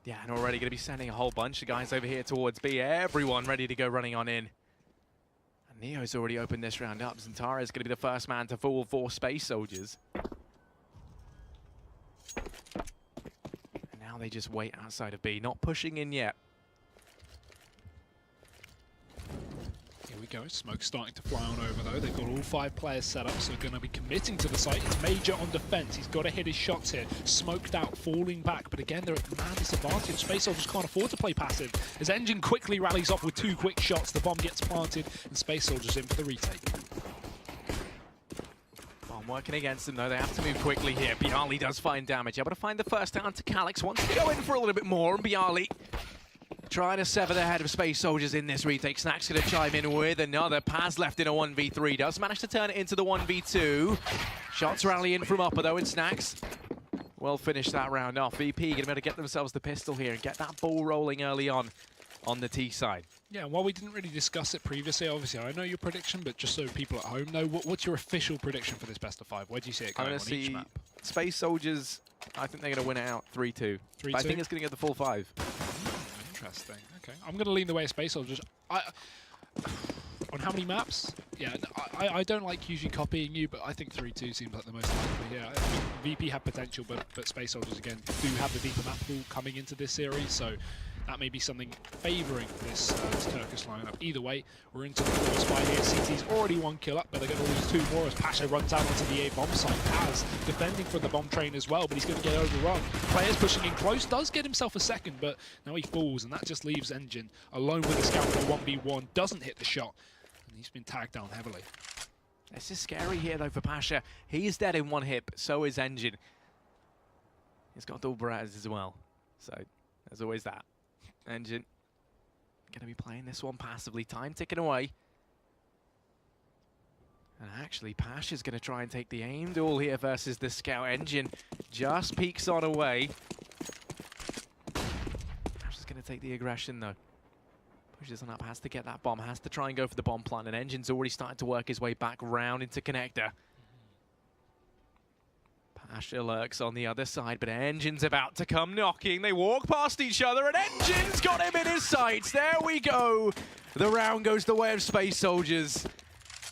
Yeah, and already going to be sending a whole bunch of guys over here towards B. Everyone ready to go running on in. And Neo's already opened this round up. Zantara is going to be the first man to fall for Space Soldiers. And now they just wait outside of B, not pushing in yet. Here we go, smoke starting to fly on over though. They've got all 5 players set up, so going to be committing to the site. It's Major on defense. He's got to hit his shots here. Smoked out, falling back, but again, they're at man disadvantage. Space Soldiers can't afford to play passive. As Engine quickly rallies off with 2 quick shots, the bomb gets planted, and Space Soldiers in for the retake. Bomb working against them though. They have to move quickly here. Bialy does find damage. Able to find the first down to Calix. Wants to go in for a little bit more, and Bialy trying to sever the head of Space Soldiers in this retake. Snack's going to chime in with another. Paz left in a 1v3. Does manage to turn it into the 1v2. Shots rally in from upper though, and Snacks will finish that round off. VP going to be able to get themselves the pistol here and get that ball rolling early on the T side. Yeah, while we didn't really discuss it previously, obviously I know your prediction, but just so people at home know, what's your official prediction for this best of 5? Where do you see it going on each map? Space Soldiers, I think they're going to win it out 3-2. But I think it's going to get the full 5. Interesting. Okay, I'm going to lean the way of Space Soldiers. On how many maps? Yeah, I don't like usually copying you, but I think 3-2 seems like the most likely here. I mean, VP have potential, but Space Soldiers again do have the deeper map pool coming into this series, so that may be something favouring this Turkish lineup. Either way, we're into the 4th spot here. CT's already 1 kill up, but they're going to lose 2 more as Pasha runs out onto the A bomb site. Paz defending from the bomb train as well, but he's going to get overrun. Players pushing in close, does get himself a second, but now he falls, and that just leaves Engine alone with the scout for a 1v1. Doesn't hit the shot, and he's been tagged down heavily. This is scary here though for Pasha. He's dead in 1 hit, so is Engine. He's got double barrettes as well, so there's always that. Engine going to be playing this one passively. Time ticking away. And actually, Pasha's going to try and take the aim duel here versus the scout. Engine just peeks on away. Pasha's going to take the aggression though. Pushes on up, has to get that bomb, has to try and go for the bomb plant, and Engine's already started to work his way back round into connector. Pasha lurks on the other side, but Engine's about to come knocking. They walk past each other, and Engine's got him in his sights. There we go. The round goes the way of Space Soldiers.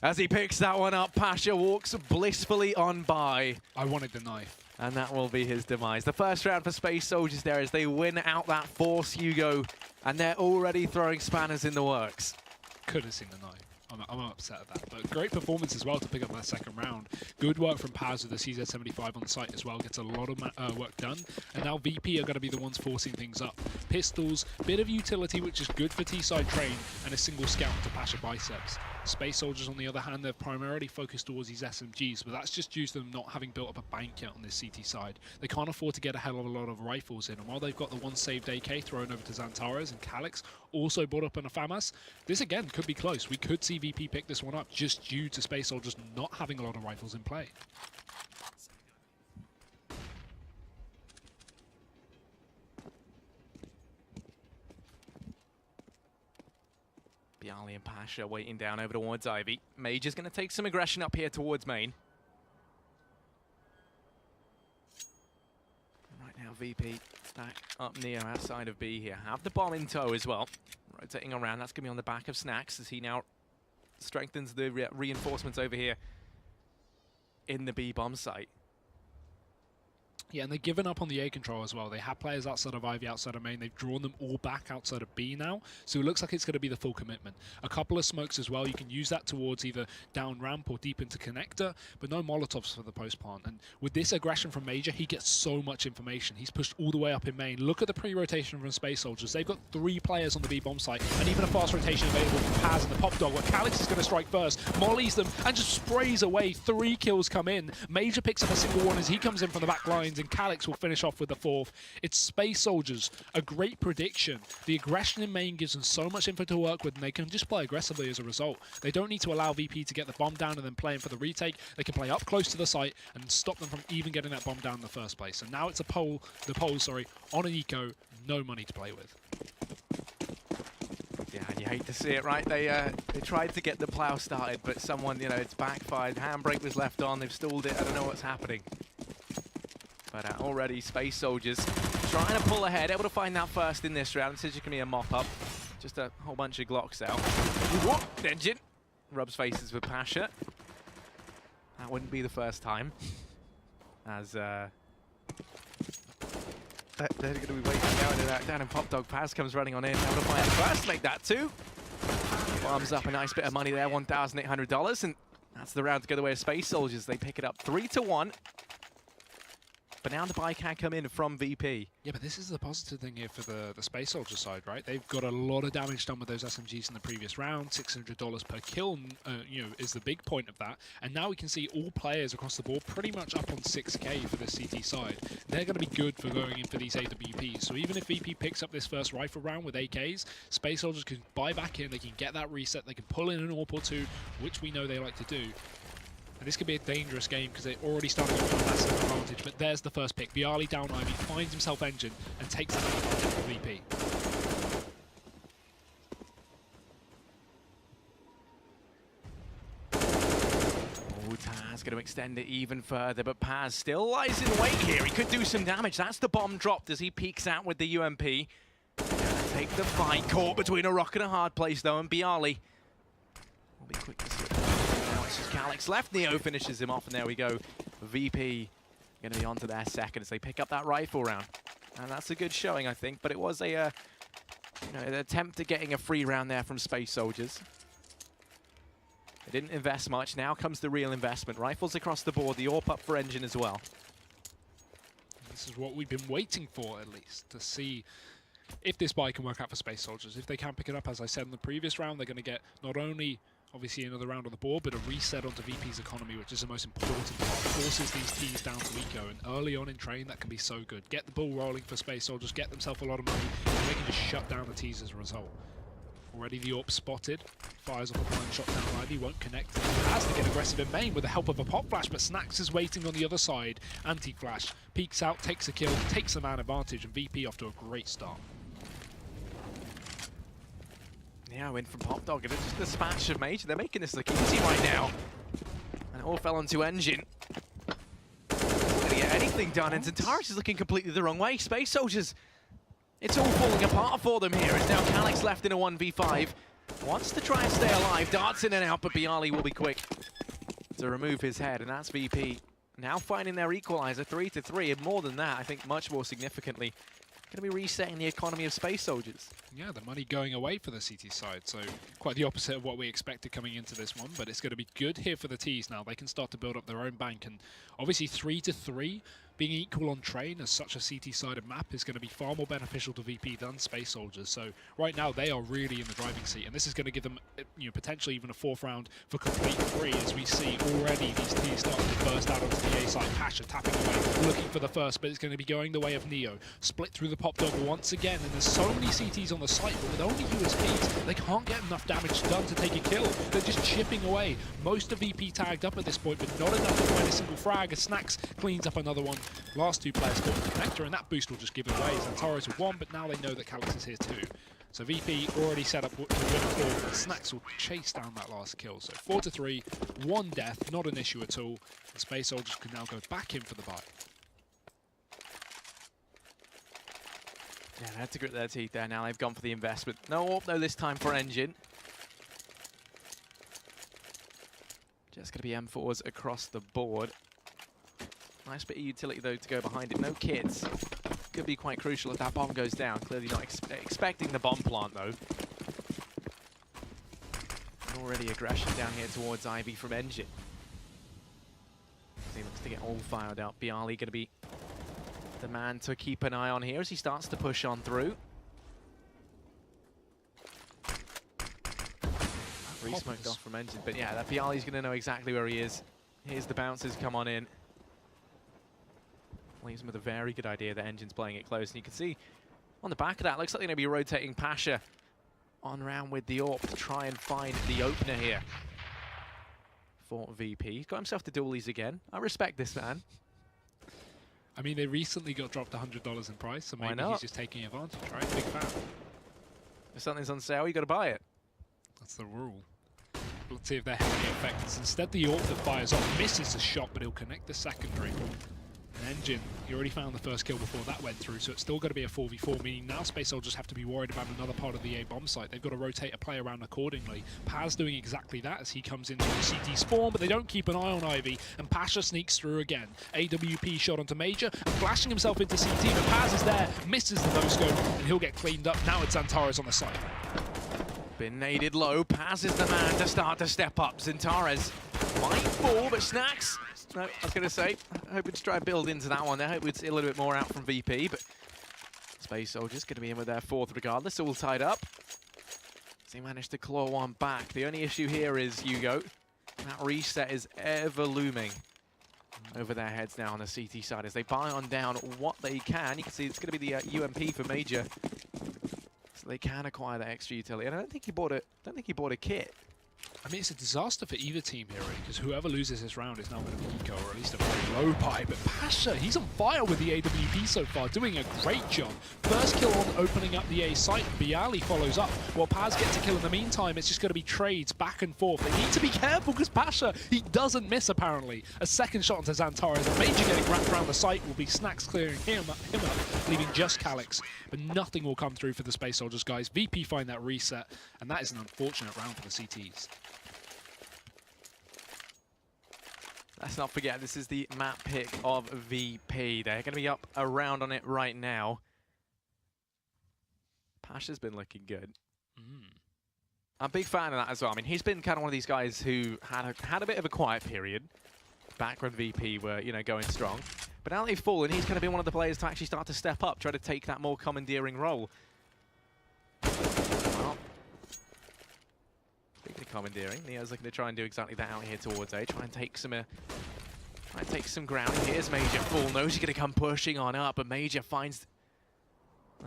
As he picks that one up, Pasha walks blissfully on by. I wanted the knife. And that will be his demise. The first round for Space Soldiers there as they win out that Force Hugo, and they're already throwing spanners in the works. Could have seen the knife. I'm upset at that, but great performance as well to pick up that second round. Good work from Paz with the CZ75 on the site as well. Gets a lot of work done, and now VP are going to be the ones forcing things up. Pistols, bit of utility, which is good for T-side train, and a single scout to Pasha biceps. Space Soldiers, on the other hand, they're primarily focused towards these SMGs, but that's just due to them not having built up a bank yet on this CT side. They can't afford to get a hell of a lot of rifles in, and while they've got the 1 saved AK thrown over to Xantares, and Calix also brought up on a FAMAS, this again could be close. We could see VP pick this one up just due to Space Soldiers not having a lot of rifles in play. Bialy and Pasha waiting down over towards Ivy. Major's going to take some aggression up here towards main. Right now, VP back up Neo outside of B here. Have the bomb in tow as well. Rotating around, that's going to be on the back of Snacks as he now strengthens the reinforcements over here in the B bomb site. Yeah, and they've given up on the A control as well. They have players outside of Ivy, outside of main. They've drawn them all back outside of B now. So it looks like it's going to be the full commitment. A couple of smokes as well. You can use that towards either down ramp or deep into connector, but no Molotovs for the post plant. And with this aggression from Major, he gets so much information. He's pushed all the way up in main. Look at the pre-rotation from Space Soldiers. They've got 3 players on the B bomb site, and even a fast rotation available from Paz and the Pop Dog, where Calix is going to strike first, mollies them, and just sprays away. 3 kills come in. Major picks up a single one as he comes in from the back lines, and Calix will finish off with the 4th. It's Space Soldiers, a great prediction. The aggression in main gives them so much info to work with, and they can just play aggressively as a result. They don't need to allow VP to get the bomb down and then play in for the retake. They can play up close to the site and stop them from even getting that bomb down in the first place. And now it's the pole, on an eco, no money to play with. Yeah, and you hate to see it, right? They tried to get the plow started, but someone, it's backfired. Handbrake was left on. They've stalled it. I don't know what's happening. But already Space Soldiers trying to pull ahead, able to find that first in this round. It's just going to be a mop-up. Just a whole bunch of Glocks out. Whoop! Engine rubs faces with Pasha. That wouldn't be the first time. As they're going to be waiting down and Pop Dog Paz comes running on in. Able to find first, make that 2. Farms up a nice bit of money there, $1,800, and that's the round to go the way of Space Soldiers. They pick it up 3-1. But now the buy can come in from VP. Yeah, but this is the positive thing here for the Space Soldier side, right? They've got a lot of damage done with those SMGs in the previous round. $600 per kill, you know, is the big point of that. And now we can see all players across the board pretty much up on 6K for the CT side. They're going to be good for going in for these AWPs. So even if VP picks up this first rifle round with AKs, Space Soldiers can buy back in, they can get that reset, they can pull in an AWP or 2, which we know they like to do. And this could be a dangerous game because they're already starting with a massive advantage. But there's the first pick. Bialy down Ivy, finds himself Engine, and takes that advantage for VP. Oh, Taz going to extend it even further, but Paz still lies in wait here. He could do some damage. That's the bomb dropped as he peeks out with the UMP. Take the fight. Caught between a rock and a hard place, though, and Bialy will be quick to switch. It's just Calix left. Neo finishes him off, and there we go. VP going to be onto their second as they pick up that rifle round. And that's a good showing, I think, but it was a you know, an attempt at getting a free round there from Space Soldiers. They didn't invest much. Now comes the real investment. Rifles across the board, the AWP up for Engine as well. This is what we've been waiting for, at least, to see if this buy can work out for Space Soldiers. If they can pick it up, as I said in the previous round, they're going to get not only obviously another round on the board, but a reset onto VP's economy, which is the most important part. Forces these teams down to eco, and early on in train, that can be so good. Get the ball rolling for Space Soldiers, get themselves a lot of money, and they can just shut down the tees as a result. Already the AWP spotted, fires off a blind shot down Ivy, won't connect. Has to get aggressive in main with the help of a pop flash, but Snacks is waiting on the other side. Anti-flash, peeks out, takes a kill, takes a man advantage, and VP off to a great start. Yeah, win from Pop Dog, and it's just the smash of Major. They're making this look easy right now. And it all fell onto Engine. Not going to get anything done, and Zentaris is looking completely the wrong way. Space Soldiers, it's all falling apart for them here. It's now Calix left in a 1v5. Wants to try and stay alive, darts in and out, but Bialy will be quick to remove his head, and that's VP. Now finding their equalizer, 3-3, and more than that, I think much more significantly, going to be resetting the economy of Space Soldiers. Yeah, the money going away for the CT side, so quite the opposite of what we expected coming into this one, but it's going to be good here for the Ts now. They can start to build up their own bank, and obviously 3-3, being equal on train as such a CT-sided map is going to be far more beneficial to VP than Space Soldiers. So right now they are really in the driving seat, and this is going to give them, you know, potentially even a 4th round for complete free, as we see already these Ts starting to burst out onto the A side. Pasha tapping away, looking for the first, but it's going to be going the way of Neo. Split through the Pop Dog once again, and there's so many CTs on the site, but with only USPs, they can't get enough damage done to take a kill. They're just chipping away. Most of VP tagged up at this point, but not enough to find a single frag, as Snacks cleans up another one. Last 2 players caught the connector, and that boost will just give it away. Zentaris with 1, but now they know that Calix is here too. So VP already set up to win a 4, and Snacks will chase down that last kill. So 4-3, 1 death, not an issue at all. The Space Soldiers can now go back in for the buy. Yeah, they had to grit their teeth there. Now they've gone for the investment. No AWP though this time for Engine. Just going to be M4s across the board. Nice bit of utility though to go behind it. No kids. Could be quite crucial if that bomb goes down. Clearly not expecting the bomb plant though. And already aggression down here towards Ivy from Engine. He looks to get all fired up. Bialy going to be the man to keep an eye on here as he starts to push on through. Re-smoked off from Engine, but yeah, that Bialy's going to know exactly where he is. Here's the bouncers come on in. Leaves him with a very good idea that Engine's playing it close. And you can see on the back of that, looks like they're going to be rotating Pasha on round with the AWP to try and find the opener here for VP. He's got himself to dualies again. I respect this man. I mean, they recently got dropped $100 in price, so maybe he's just taking advantage, right? Big fan. If something's on sale, you got to buy it. That's the rule. Let's see if they're heavily affected. Instead, the AWP that fires off misses the shot, but he'll connect the secondary. And Engine, he already found the first kill before that went through, so it's still going to be a 4v4, meaning now Space Soldiers have to be worried about another part of the A bomb site. They've got to rotate a play around accordingly. Paz doing exactly that as he comes into the CT spawn, but they don't keep an eye on Ivy, and Pasha sneaks through again. AWP shot onto Major, and flashing himself into CT, but Paz is there, misses the no-scope, and he'll get cleaned up. Now it's Zantares on the site. Been naded low. Paz is the man to start to step up. Zantares might fall, but Snacks. No, I was going to say, hoping to try and build into that one. I hope we'd see a little bit more out from VP, but Space Soldiers going to be in with their fourth regardless, all tied up. So he managed to claw one back. The only issue here is, Hugo, that reset is ever looming over their heads now on the CT side as they buy on down what they can. You can see it's going to be the UMP for Major. So they can acquire that extra utility. And I don't think he bought a kit. I mean, it's a disaster for either team here, really, because whoever loses this round is now going to be Eco, or at least a very low buy. But Pasha, he's on fire with the AWP so far, doing a great job. First kill on opening up the A site. Bialy follows up. While Paz gets a kill in the meantime, it's just going to be trades back and forth. They need to be careful because Pasha, he doesn't miss, apparently. A second shot onto Zantares. A Major getting wrapped around the site will be Snacks clearing him up, leaving just Calyx. But nothing will come through for the Space Soldiers, guys. VP find that reset, and that is an unfortunate round for the CTs. Let's not forget, this is the map pick of VP. They're going to be up around on it right now. Pasha's been looking good. I'm a big fan of that as well. I mean, he's been kind of one of these guys who had a bit of a quiet period back when VP were, you know, going strong. But now they've fallen, he's kind of been one of the players to actually start to step up, try to take that more commandeering role. Well, speaking of commandeering, Neo's looking to try and do exactly that out here towards A. Try and take some ground. Here's Major. Full knows he's going to come pushing on up, but Major finds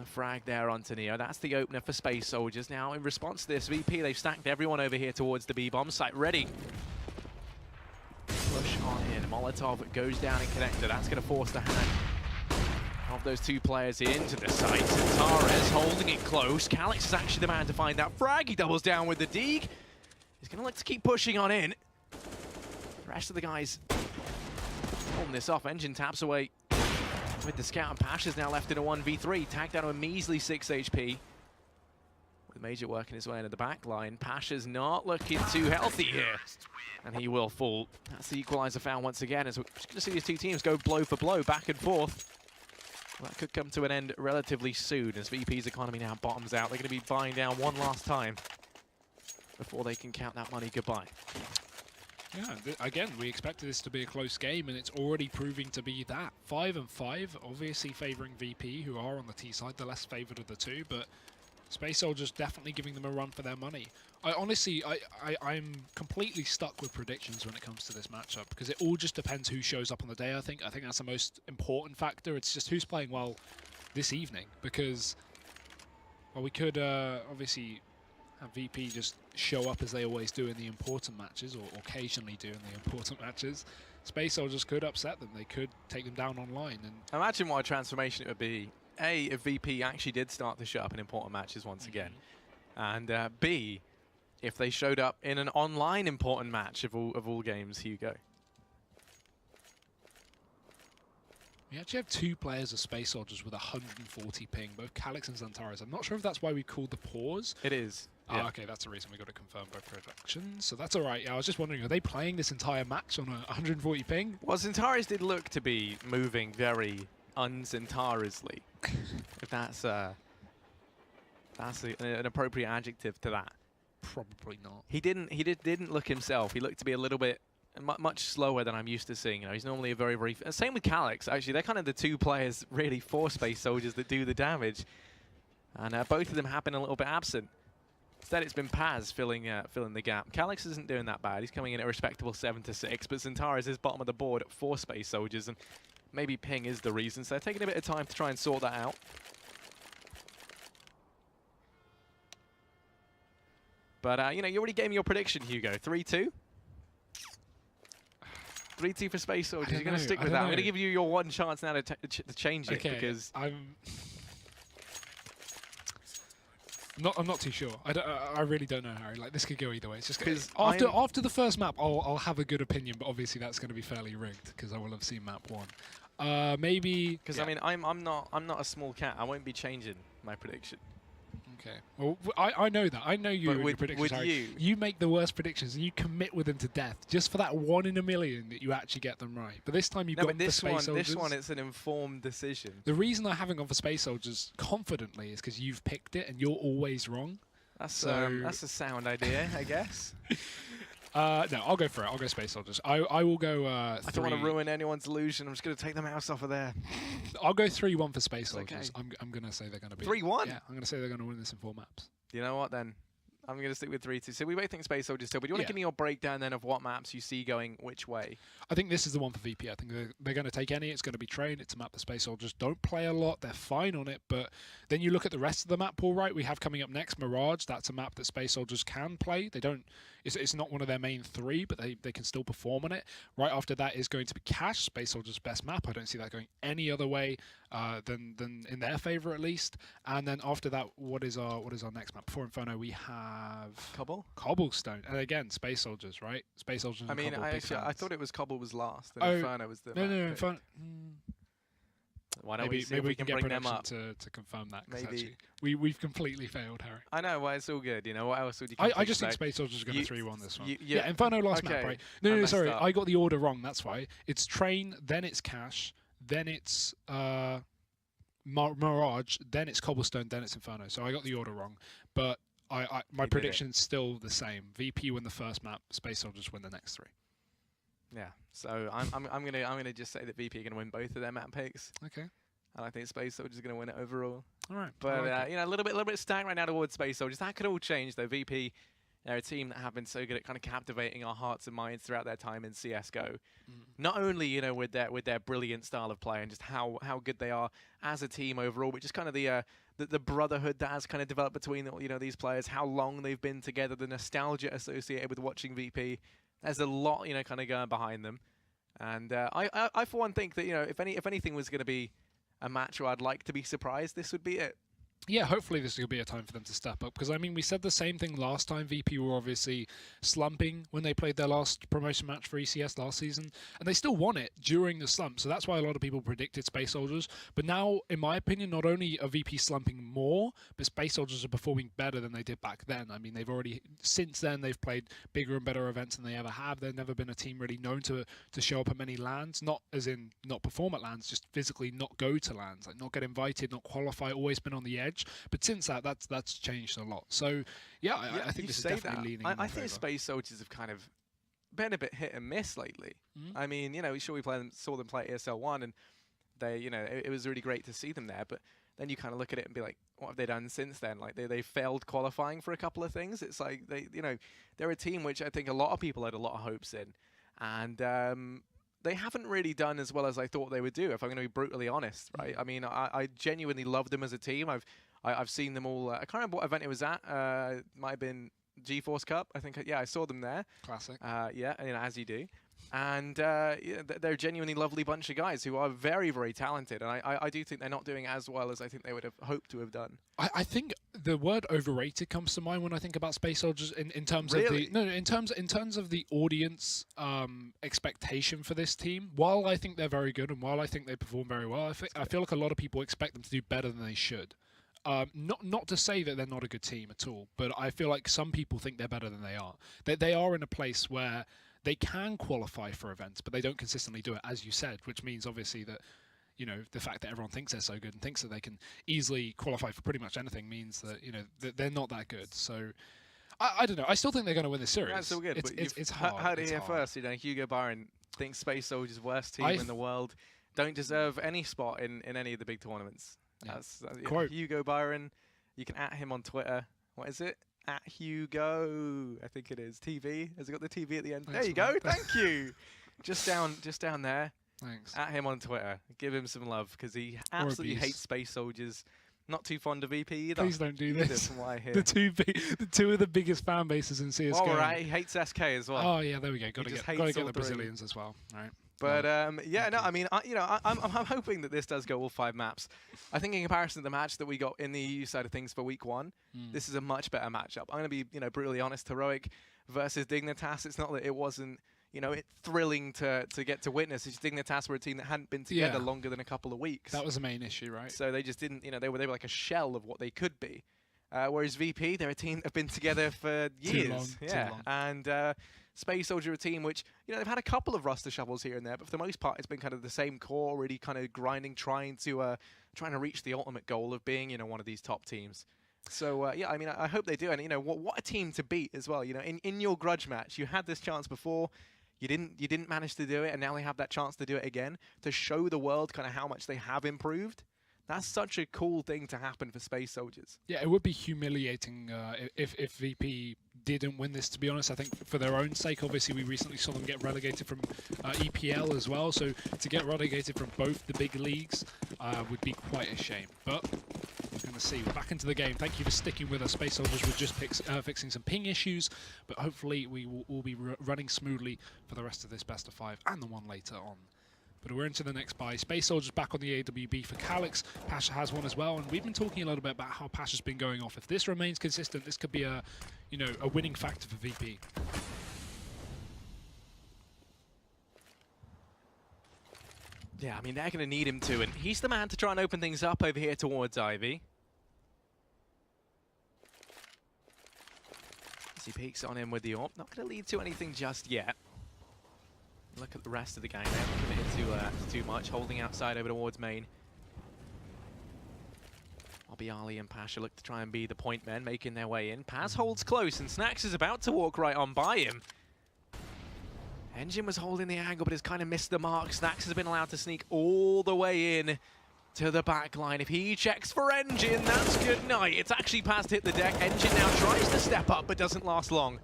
a frag there onto Neo. That's the opener for Space Soldiers. Now, in response to this, VP, they've stacked everyone over here towards the B-bomb site. Ready. Push on in. Molotov goes down in connector. That's going to force the hand of those two players into the site. Zantares holding it close. Calyx is actually the man to find that frag. He doubles down with the Deeg. He's going to look to keep pushing on in. The rest of the guys holding this off. Engine taps away with the scout, and Pasha's now left in a 1v3. Tagged down to a measly 6 HP. With Major working his way into the back line. Pasha's not looking too healthy here. And he will fall. That's the equalizer found once again, as we're just going to see these two teams go blow for blow, back and forth. Well, that could come to an end relatively soon, as VP's economy now bottoms out. They're going to be buying down one last time before they can count that money goodbye. Yeah, again, we expected this to be a close game, and it's already proving to be that. 5-5, obviously favouring VP, who are on the T side, the less favoured of the two, but Space Soldiers definitely giving them a run for their money. I'm completely stuck with predictions when it comes to this matchup, because it all just depends who shows up on the day, I think. I think that's the most important factor. It's just who's playing well this evening, because, well, we could obviously have VP just show up as they always do in the important matches, or occasionally do in the important matches. Space Soldiers could upset them. They could take them down online. And imagine what a transformation it would be. A, if VP actually did start to show up in important matches once again. And B, if they showed up in an online important match of all games, Hugo. We actually have two players of Space Soldiers with 140 ping, both Calyx and Zantares. I'm not sure if that's why we called the pause. It is. Yeah. Okay, that's the reason we got to confirm by production. So that's all right. Yeah, I was just wondering, are they playing this entire match on a 140 ping? Well, Zantares did look to be moving very un-Zantaresly. If that's an appropriate adjective to that. Probably not. He didn't look himself. He looked to be a little bit much slower than I'm used to seeing. You know, he's normally a very same with Calyx. Actually, they're kind of the two players really for Space Soldiers that do the damage, and both of them have been a little bit absent. Instead, it's been Paz filling the gap. Calyx isn't doing that bad. He's coming in at a respectable 7-6, but Zantares is bottom of the board for Space Soldiers, and maybe ping is the reason. So they're taking a bit of time to try and sort that out. But you know, you already gave me your prediction, Hugo. 3-2. 3-2 for Space Soldiers. You're going to stick with that. I'm going to give you your one chance now to change it, because I'm not too sure. I really don't know, Harry. Like, this could go either way. It's just Because after the first map, I'll have a good opinion, but obviously that's going to be fairly rigged because I will have seen map 1. Maybe because I mean I'm not a small cat. I won't be changing my prediction. Okay. Well, I know that. I know you But and with- your predictions, with Harry. You make the worst predictions and you commit with them to death just for that 1 in a million that you actually get them right. But this time you've No, gone but for Space Soldiers. this one, it's an informed decision. The reason I haven't gone for Space Soldiers confidently is because you've picked it and you're always wrong. That's a sound idea, I guess. No, I'll go for it. I'll go Space Soldiers. I will go. I don't want to ruin anyone's illusion. I'm just going to take the mouse off of there. I'll go 3-1 for Space Soldiers. Okay. I'm going to say they're going to be 3-1. Yeah, I'm going to say they're going to win this in 4 maps. You know what then? I'm going to stick with 3-2. So we both think Space Soldiers still, but do you want to give me your breakdown then of what maps you see going which way? I think this is the one for VP. I think they're going to take any. It's going to be Train. It's a map the Space Soldiers don't play a lot. They're fine on it. But then you look at the rest of the map pool, right? We have coming up next Mirage. That's a map that Space Soldiers can play. They don't. It's not one of their main 3, but they can still perform on it. Right after that is going to be Cash, Space Soldiers' best map. I don't see that going any other way than in their favor at least. And then after that, what is our next map? Before Inferno, we have Cobblestone, and again Space Soldiers, right? Space Soldiers. I mean, I thought it was Cobble was last, and Inferno was the. No, Inferno. Why don't maybe we see if we can get bring them production up? to confirm that. 'Cause Maybe. actually, we've completely failed, Harry. I know, well, it's all good. You know, what else would you? I just think Space Soldiers are going to 3-1 this one. yeah, Inferno last map, okay. right? No, I sorry, messed up. I got the order wrong. That's why. It's Train, then it's Cash, then it's Mirage, then it's Cobblestone, then it's Inferno. So I got the order wrong, but my prediction's still the same. VP win the first map, Space Soldiers win the next 3. Yeah. So I'm gonna just say that VP are gonna win both of their map picks. Okay. And I think Space Soldiers are going to win it overall. All right. But, you know, a little bit stacked right now towards Space Soldiers. That could all change, though. VP, they're a team that have been so good at kind of captivating our hearts and minds throughout their time in CSGO. Not only, you know, with their brilliant style of play and just how good they are as a team overall, but just kind of the brotherhood that has kind of developed between, you know, these players, how long they've been together, the nostalgia associated with watching VP. There's a lot, you know, kind of going behind them. And I for one, think that, you know, if anything was going to be a match where I'd like to be surprised, this would be it. Yeah, hopefully this will be a time for them to step up. Because, I mean, we said the same thing last time. VP were obviously slumping when they played their last promotion match for ECS last season. And they still won it during the slump. So that's why a lot of people predicted Space Soldiers. But now, in my opinion, not only are VP slumping more, but Space Soldiers are performing better than they did back then. I mean, since then, they've played bigger and better events than they ever have. They've never been a team really known to show up at many LANs. Not as in not perform at LANs, just physically not go to LANs. Like, not get invited, not qualify, always been on the edge. But since that's changed a lot. So yeah, I think this is definitely leaning. I think Space Soldiers have kind of been a bit hit and miss lately. I mean, you know, sure we saw them play ESL 1, and they, you know, it was really great to see them there. But then you kind of look at it and be like, what have they done since then? Like they failed qualifying for a couple of things. It's like they're a team which I think a lot of people had a lot of hopes in, and they haven't really done as well as I thought they would do, if I'm going to be brutally honest, right? I mean, I genuinely love them as a team. I've seen them all. I can't remember what event it was at. It might have been GeForce Cup. I think, yeah, I saw them there. Classic. Yeah, you know, as you do. And yeah, they're a genuinely lovely bunch of guys who are very, very talented. And I do think they're not doing as well as I think they would have hoped to have done. I think the word overrated comes to mind when I think about Space Soldiers in terms Really? of the in terms of the audience expectation for this team. While I think they're very good and while I think they perform very well, I feel like a lot of people expect them to do better than they should. Not to say that they're not a good team at all, but I feel like some people think they're better than they are. They are in a place where they can qualify for events, but they don't consistently do it, as you said, which means obviously that, you know, the fact that everyone thinks they're so good and thinks that they can easily qualify for pretty much anything means that, you know, they're not that good. So I don't know. I still think they're going to win this series. That's all good. It's hard. Heard it it's here hard. first. You know, Hugo Byron thinks Space Soldiers worst team in the world, don't deserve any spot in any of the big tournaments. Yeah. That's Quote. Hugo Byron. You can at him on Twitter. What is it? At Hugo, I think it is. TV. Has it got the TV at the end? Thanks there you for go. that. Thank you. Just down there. Thanks. At him on Twitter. Give him some love because he absolutely hates Space Soldiers. Not too fond of VP either. Please don't do Either, this. from what I hear. The two of the biggest fan bases in CSGO. All right, he hates SK as well. Oh yeah, there we go. Got to just get hates the all three. Brazilians as well. All right. But yeah, no, I mean, I'm hoping that this does go all 5 maps. I think in comparison to the match that we got in the EU side of things for week 1, this is a much better matchup. I'm going to be, brutally honest. Heroic versus Dignitas. It's not that it wasn't, thrilling to get to witness. It's Dignitas were a team that hadn't been together longer than a couple of weeks. That was the main issue, right? So they just didn't, they were like a shell of what they could be. Whereas VP, they're a team that have been together for years. Too long. And Space Soldier, a team which, they've had a couple of roster shuffles here and there, but for the most part, it's been kind of the same core, really kind of grinding, trying to reach the ultimate goal of being, one of these top teams. So yeah, I mean, I hope they do. And what a team to beat as well. In your grudge match, you had this chance before. You didn't manage to do it, and now they have that chance to do it again to show the world kind of how much they have improved. That's such a cool thing to happen for Space Soldiers. Yeah, it would be humiliating if VP didn't win this, to be honest. I think for their own sake, obviously, we recently saw them get relegated from EPL as well. So to get relegated from both the big leagues would be quite a shame. But we're going to see. We're back into the game. Thank you for sticking with us. Space Soldiers were just fixing some ping issues, but hopefully we will all be running smoothly for the rest of this best of 5 and the one later on. But we're into the next buy. Space Soldiers back on the AWB for Calyx. Pasha has one as well, and we've been talking a little bit about how Pasha's been going off. If this remains consistent, this could be a winning factor for VP. Yeah, I mean, they're going to need him to, and he's the man to try and open things up over here towards Ivy. As he peeks on him with the AWP. Not going to lead to anything just yet. Look at the rest of the gang. They haven't committed to too much, holding outside over towards main. Bialy and Pasha look to try and be the point men, making their way in. Paz holds close, and Snacks is about to walk right on by him. Engine was holding the angle, but has kind of missed the mark. Snacks has been allowed to sneak all the way in to the back line. If he checks for Engine, that's good night. It's actually Paz to hit the deck. Engine now tries to step up, but doesn't last long.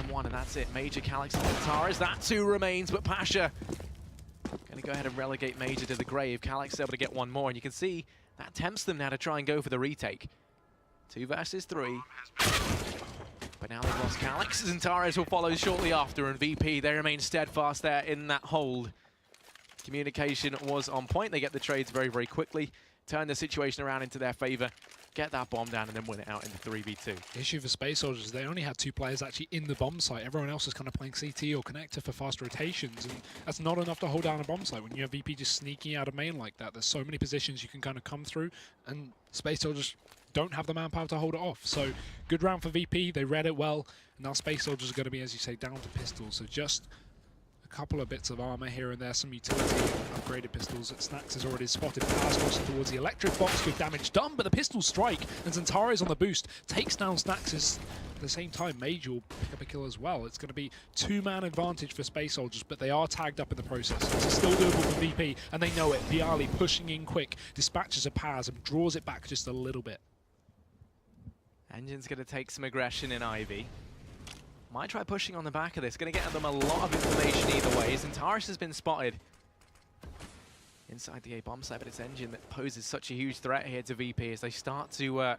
One, and that's it. Major, Calyx, and Antares. That 2 remains, but Pasha going to go ahead and relegate Major to the grave. Calyx able to get 1 more, and you can see that tempts them now to try and go for the retake. 2 versus 3. But now they've lost Calyx. Antares will follow shortly after, and VP, they remain steadfast there in that hold. Communication was on point. They get the trades very, very quickly, turn the situation around into their favor, get that bomb down, and then win it out in the 3v2. The issue for Space Soldiers, they only had 2 players actually in the bomb site. Everyone else is kind of playing CT or connector for fast rotations, and that's not enough to hold down a bomb site. When you have VP just sneaking out of main like that, there's so many positions you can kind of come through, and Space Soldiers don't have the manpower to hold it off. So good round for VP, they read it well, and now Space Soldiers are going to be, as you say, down to pistols. So just couple of bits of armor here and there, some utility, upgraded pistols. Snacks has already spotted Paz crossing towards the electric box. Good damage done, but the pistol strike, and Zantares on the boost takes down Snacks. At the same time, Major will pick up a kill as well. It's going to be 2-man advantage for Space Soldiers, but they are tagged up in the process. It's still doable for VP, and they know it. Bialy pushing in quick, dispatches a Paz and draws it back just a little bit. Engine's going to take some aggression in Ivy. Might try pushing on the back of this. Going to get them a lot of information either way. Zantares has been spotted inside the A bomb site, but it's Engine that poses such a huge threat here to VP as they start to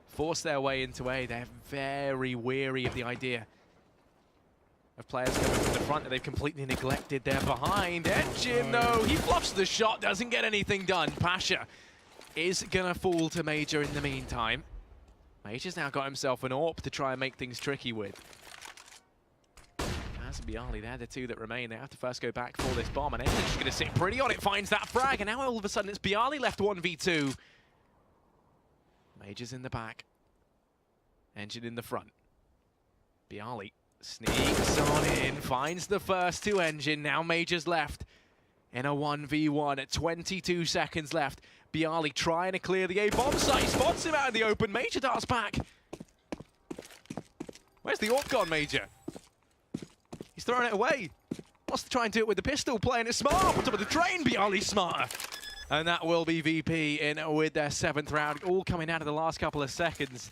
force their way into A. They're very weary of the idea of players coming from the front that they've completely neglected. They're behind. Engine, no, he fluffs the shot, doesn't get anything done. Pasha is going to fall to Major in the meantime. Major's now got himself an AWP to try and make things tricky with. Paz and Bialy, they're the 2 that remain. They have to first go back for this bomb, and Engine's just going to sit pretty on it, finds that frag, and now all of a sudden it's Bialy left 1v2. Major's in the back. Engine in the front. Bialy sneaks on in, finds the first to Engine. Now Major's left in a 1v1 at 22 seconds left. Bialy trying to clear the A bomb site, spots him out in the open. Major darts back. Where's the AWP gone, Major? He's throwing it away. Wants to try and do it with the pistol, playing it smart. On top of the train, Bialy's smarter. And that will be VP in with their 7th round, all coming out of the last couple of seconds.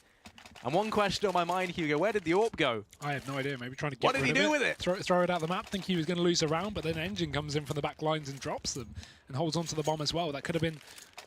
And one question on my mind, Hugo, where did the AWP go? I have no idea. Maybe trying to get What did he do with it? Throw it out the map, think he was going to lose a round, but then Engine comes in from the back lines and drops them and holds onto the bomb as well. That could have been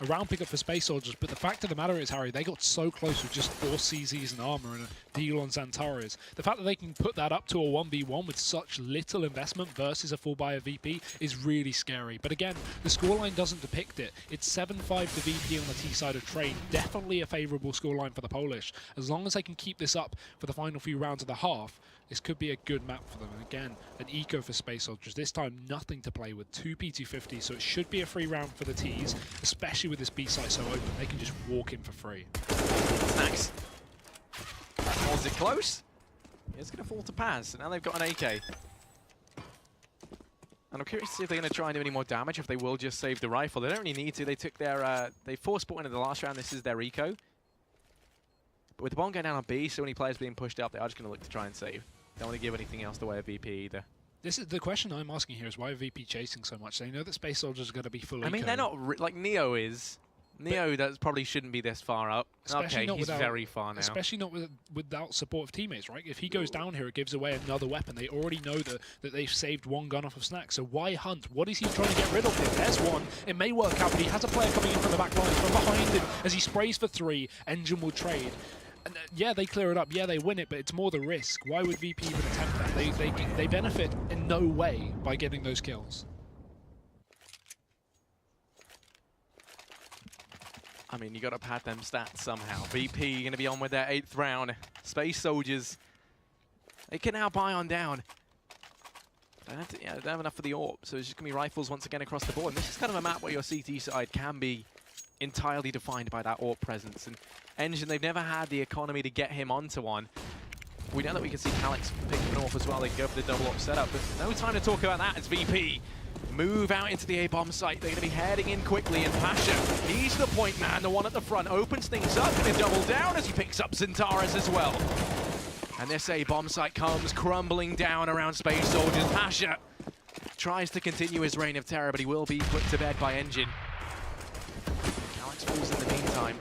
a round pickup for Space Soldiers, but the fact of the matter is, Harry, they got so close with just 4 CZs and armor and a deal on Xantares. The fact that they can put that up to a 1v1 with such little investment versus a full buy of VP is really scary. But again, the scoreline doesn't depict it. It's 7-5 to VP on the T side of trade. Definitely a favourable scoreline for the Polish. As long as they can keep this up for the final few rounds of the half, this could be a good map for them. And again, an eco for Space Soldiers. This time, nothing to play with. 2 P250, so it should be a free round for the Ts, especially with this B site so open. They can just walk in for free. Snacks. Holds it close. It's going to fall to Paz. Now they've got an AK. And I'm curious to see if they're going to try and do any more damage, if they will just save the rifle. They don't really need to. They took their... they forced bought into the last round. This is their eco. But with the bomb going down on B, so many players being pushed up, they are just going to look to try and save. Don't want to give anything else away at VP either. This is the question I'm asking here: is why are VP chasing so much? They know that Space Soldiers are going to be full. I mean, they're not like Neo is. Neo that probably shouldn't be this far up. Okay, he's very far now. Especially not without support of teammates, right? If he goes down here, it gives away another weapon. They already know that they've saved one gun off of Snack. So why hunt? What is he trying to get rid of here? There's one. It may work out, but he has a player coming in from the back line, from behind him. As he sprays for 3, Engine will trade. And, yeah, they clear it up. Yeah, they win it, but it's more the risk. Why would VP even attempt that? They benefit in no way by getting those kills. I mean, you got to pad them stats somehow. VP going to be on with their 8th round. Space Soldiers, they can now buy on down. They don't have enough for the AWP, so it's just going to be rifles once again across the board. And this is kind of a map where your CT side can be entirely defined by that AWP presence. And Engine, they've never had the economy to get him onto one. We know that we can see Calyx pick up an AWP as well. They can go for the double AWP setup, but no time to talk about that. It's VP. Move out into the A-bomb site. They're going to be heading in quickly, and Pasha, he's the point man, the one at the front, opens things up, and double down as he picks up Xantares as well. And this A-bomb site comes crumbling down around Space Soldiers. Pasha tries to continue his reign of terror, but he will be put to bed by Engine. Calyx falls in the meantime.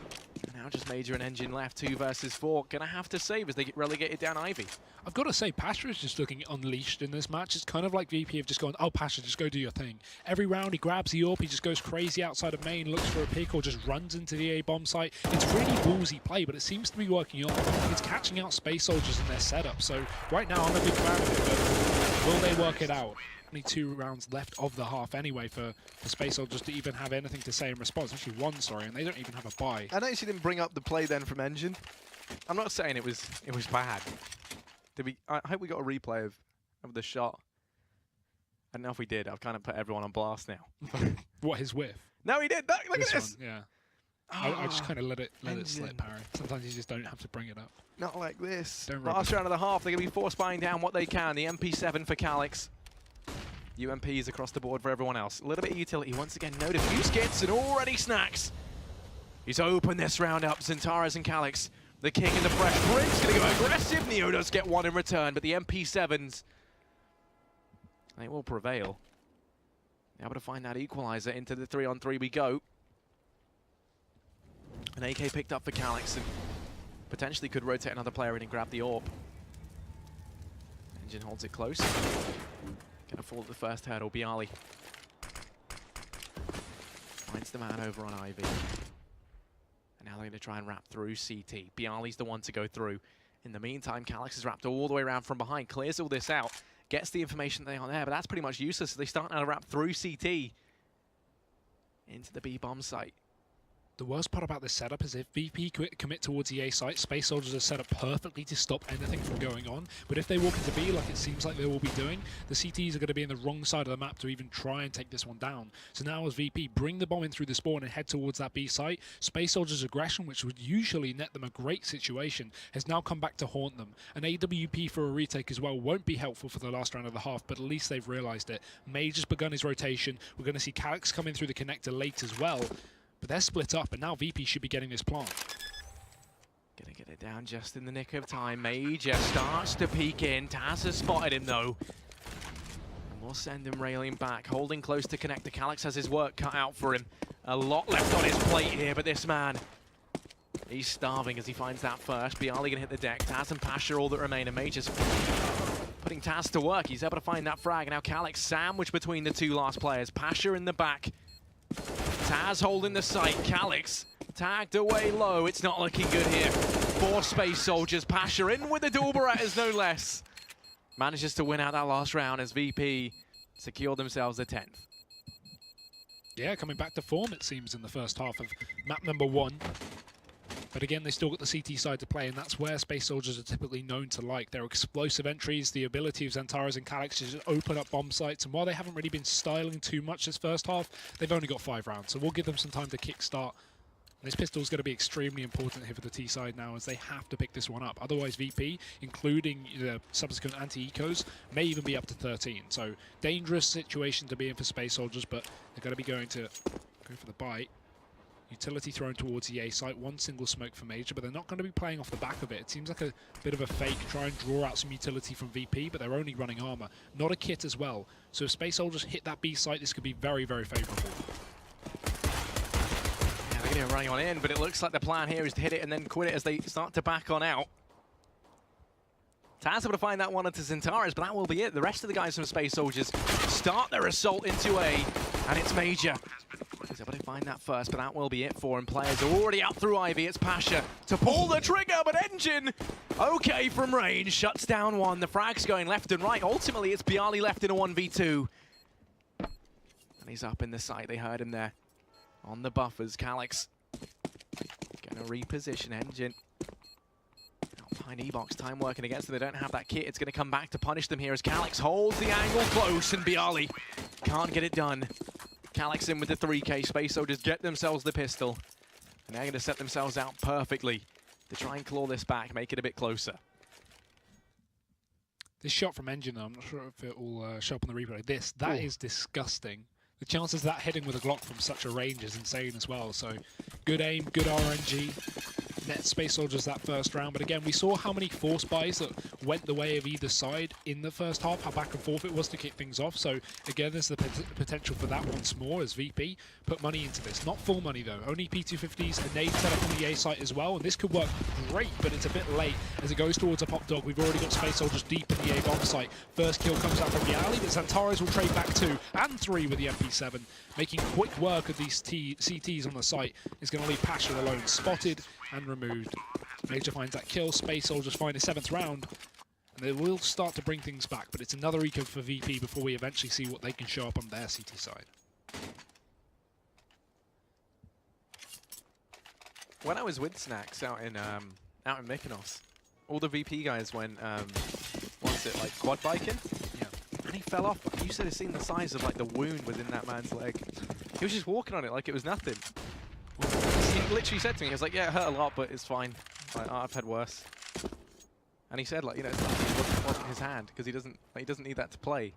Now just Major and Engine left, 2 versus 4. Gonna have to save as they get relegated down Ivy. I've got to say, Pasha is just looking unleashed in this match. It's kind of like VP have just gone, oh, Pasha, just go do your thing. Every round he grabs the AWP, he just goes crazy outside of main, looks for a pick, or just runs into the A-bomb site. It's really ballsy play, but it seems to be working off. It's catching out Space Soldiers in their setup. So right now, I'm a big fan of it, but will they work it out? Only 2 rounds left of the half anyway for Space Soldiers to even have anything to say in response. Actually 1, sorry, and they don't even have a buy. I noticed you didn't bring up the play then from Engine. I'm not saying it was bad. I hope we got a replay of the shot. I don't know if we did. I've kind of put everyone on blast now. What, his whiff? No, he did. Look at this. One, yeah. I just kind of let it slip, Harry. Sometimes you just don't have to bring it up. Not like this. Last round of the half, they're going to be force buying down what they can. The MP7 for Calyx. UMPs across the board for everyone else. A little bit of utility once again. No defuse kits and already Snacks. He's opened this round up. Xantares and Calyx. The king and the fresh prince going to go aggressive. Neo does get 1 in return, but the MP7s, they will prevail. Able to find that equalizer. Into the 3-on-3 we go. An AK picked up for Calyx and potentially could rotate another player in and grab the AWP. Engine holds it close. Gonna fall at the first hurdle. Bialy finds the man over on Ivy. And now they're going to try and wrap through CT. Bialy's the one to go through. In the meantime, Calyx is wrapped all the way around from behind. Clears all this out. Gets the information they are there, but that's pretty much useless. So they start now to wrap through CT into the B-bomb site. The worst part about this setup is if VP commit towards the A site, Space Soldiers are set up perfectly to stop anything from going on. But if they walk into B, like it seems like they will be doing, the CTs are going to be in the wrong side of the map to even try and take this one down. So now as VP bring the bomb in through the spawn and head towards that B site, Space Soldiers' aggression, which would usually net them a great situation, has now come back to haunt them. An AWP for a retake as well won't be helpful for the last round of the half, but at least they've realized it. Major's begun his rotation. We're going to see Calyx come in through the connector late as well. But they're split up, and now VP should be getting this plant. Gonna get it down just in the nick of time. Major starts to peek in. Taz has spotted him, though. And we'll send him railing back. Holding close to connector. Calyx has his work cut out for him. A lot left on his plate here, but this man He's starving as he finds that first. Bialy gonna hit the deck. Taz and Pasha all that remain. And Major's putting Taz to work. He's able to find that frag. Now Calix sandwiched between the two last players. Pasha in the back. Taz holding the site. Calix tagged away low. It's not looking good here. 4 Space Soldiers. Pasha in with the dual Berettas, no less. Manages to win out that last round as VP secure themselves the 10th. Yeah, coming back to form, it seems, in the first half of map number 1. But again, they still got the CT side to play, and that's where Space Soldiers are typically known to like. Their explosive entries, the ability of Xantares and Calix to just open up bomb sites, and while they haven't really been styling too much this first half, they've only got 5 rounds, so we'll give them some time to kickstart. And this pistol is going to be extremely important here for the T side now, as they have to pick this one up. Otherwise, VP, including the subsequent anti-ecos, may even be up to 13. So, dangerous situation to be in for Space Soldiers, but they're going to be going to go for the bite. Utility thrown towards the A site, 1 single smoke for Major, but they're not going to be playing off the back of it. It seems like a bit of a fake, try and draw out some utility from VP, but they're only running armor, not a kit as well. So if Space Soldiers hit that B site, this could be very, very favorable. Yeah, they're going to be running on in, but it looks like the plan here is to hit it and then quit it as they start to back on out. Taz able to find that one into Xantares, but that will be it. The rest of the guys from Space Soldiers start their assault into A, and it's Major. He's able to find that first, but that will be it for him. Players are already out through Ivy. It's Pasha to pull the trigger, but Engine, okay from range, shuts down one. The frag's going left and right. Ultimately, it's Bialy left in a 1v2. And he's up in the site. They heard him there. On the buffers, Calix going to reposition Engine. Behind E-Box, time working against them. They don't have that kit. It's going to come back to punish them here as Calix holds the angle close, and Bialy can't get it done. Calix in with the 3K. Space Soldiers get themselves the pistol. And they're going to set themselves out perfectly to try and claw this back, make it a bit closer. This shot from Engine, though, I'm not sure if it will show up on the replay. That is disgusting. The chances of that hitting with a Glock from such a range is insane as well. So good aim, good RNG. Net Space Soldiers that first round, but again, we saw how many force buys that went the way of either side in the first half, how back and forth it was to kick things off. So again, there's the potential for that once more as VP put money into this. Not full money though, only P250s, a nade set up on the A site as well, and this could work great, but it's a bit late as it goes towards a pop dog. We've already got Space Soldiers deep in the A bomb site. First kill comes out from Bialy, but Xantares will trade back 2 and 3 with the MP7, making quick work of these CTs on the site. Is going to leave Pasha alone, spotted and removed. Major finds that kill. Space Soldiers find a 7th round, and they will start to bring things back, but it's another eco for VP before we eventually see what they can show up on their CT side. When I was with Snacks out in Mykonos, all the VP guys went, what's it, like quad biking? Yeah. And he fell off. You should have seen the size of like the wound within that man's leg. He was just walking on it like it was nothing. He literally said to me, he was like, yeah, it hurt a lot, but it's fine. Like, oh, I've had worse. And he said, like, you know, it's wasn't his hand, because he doesn't need that to play.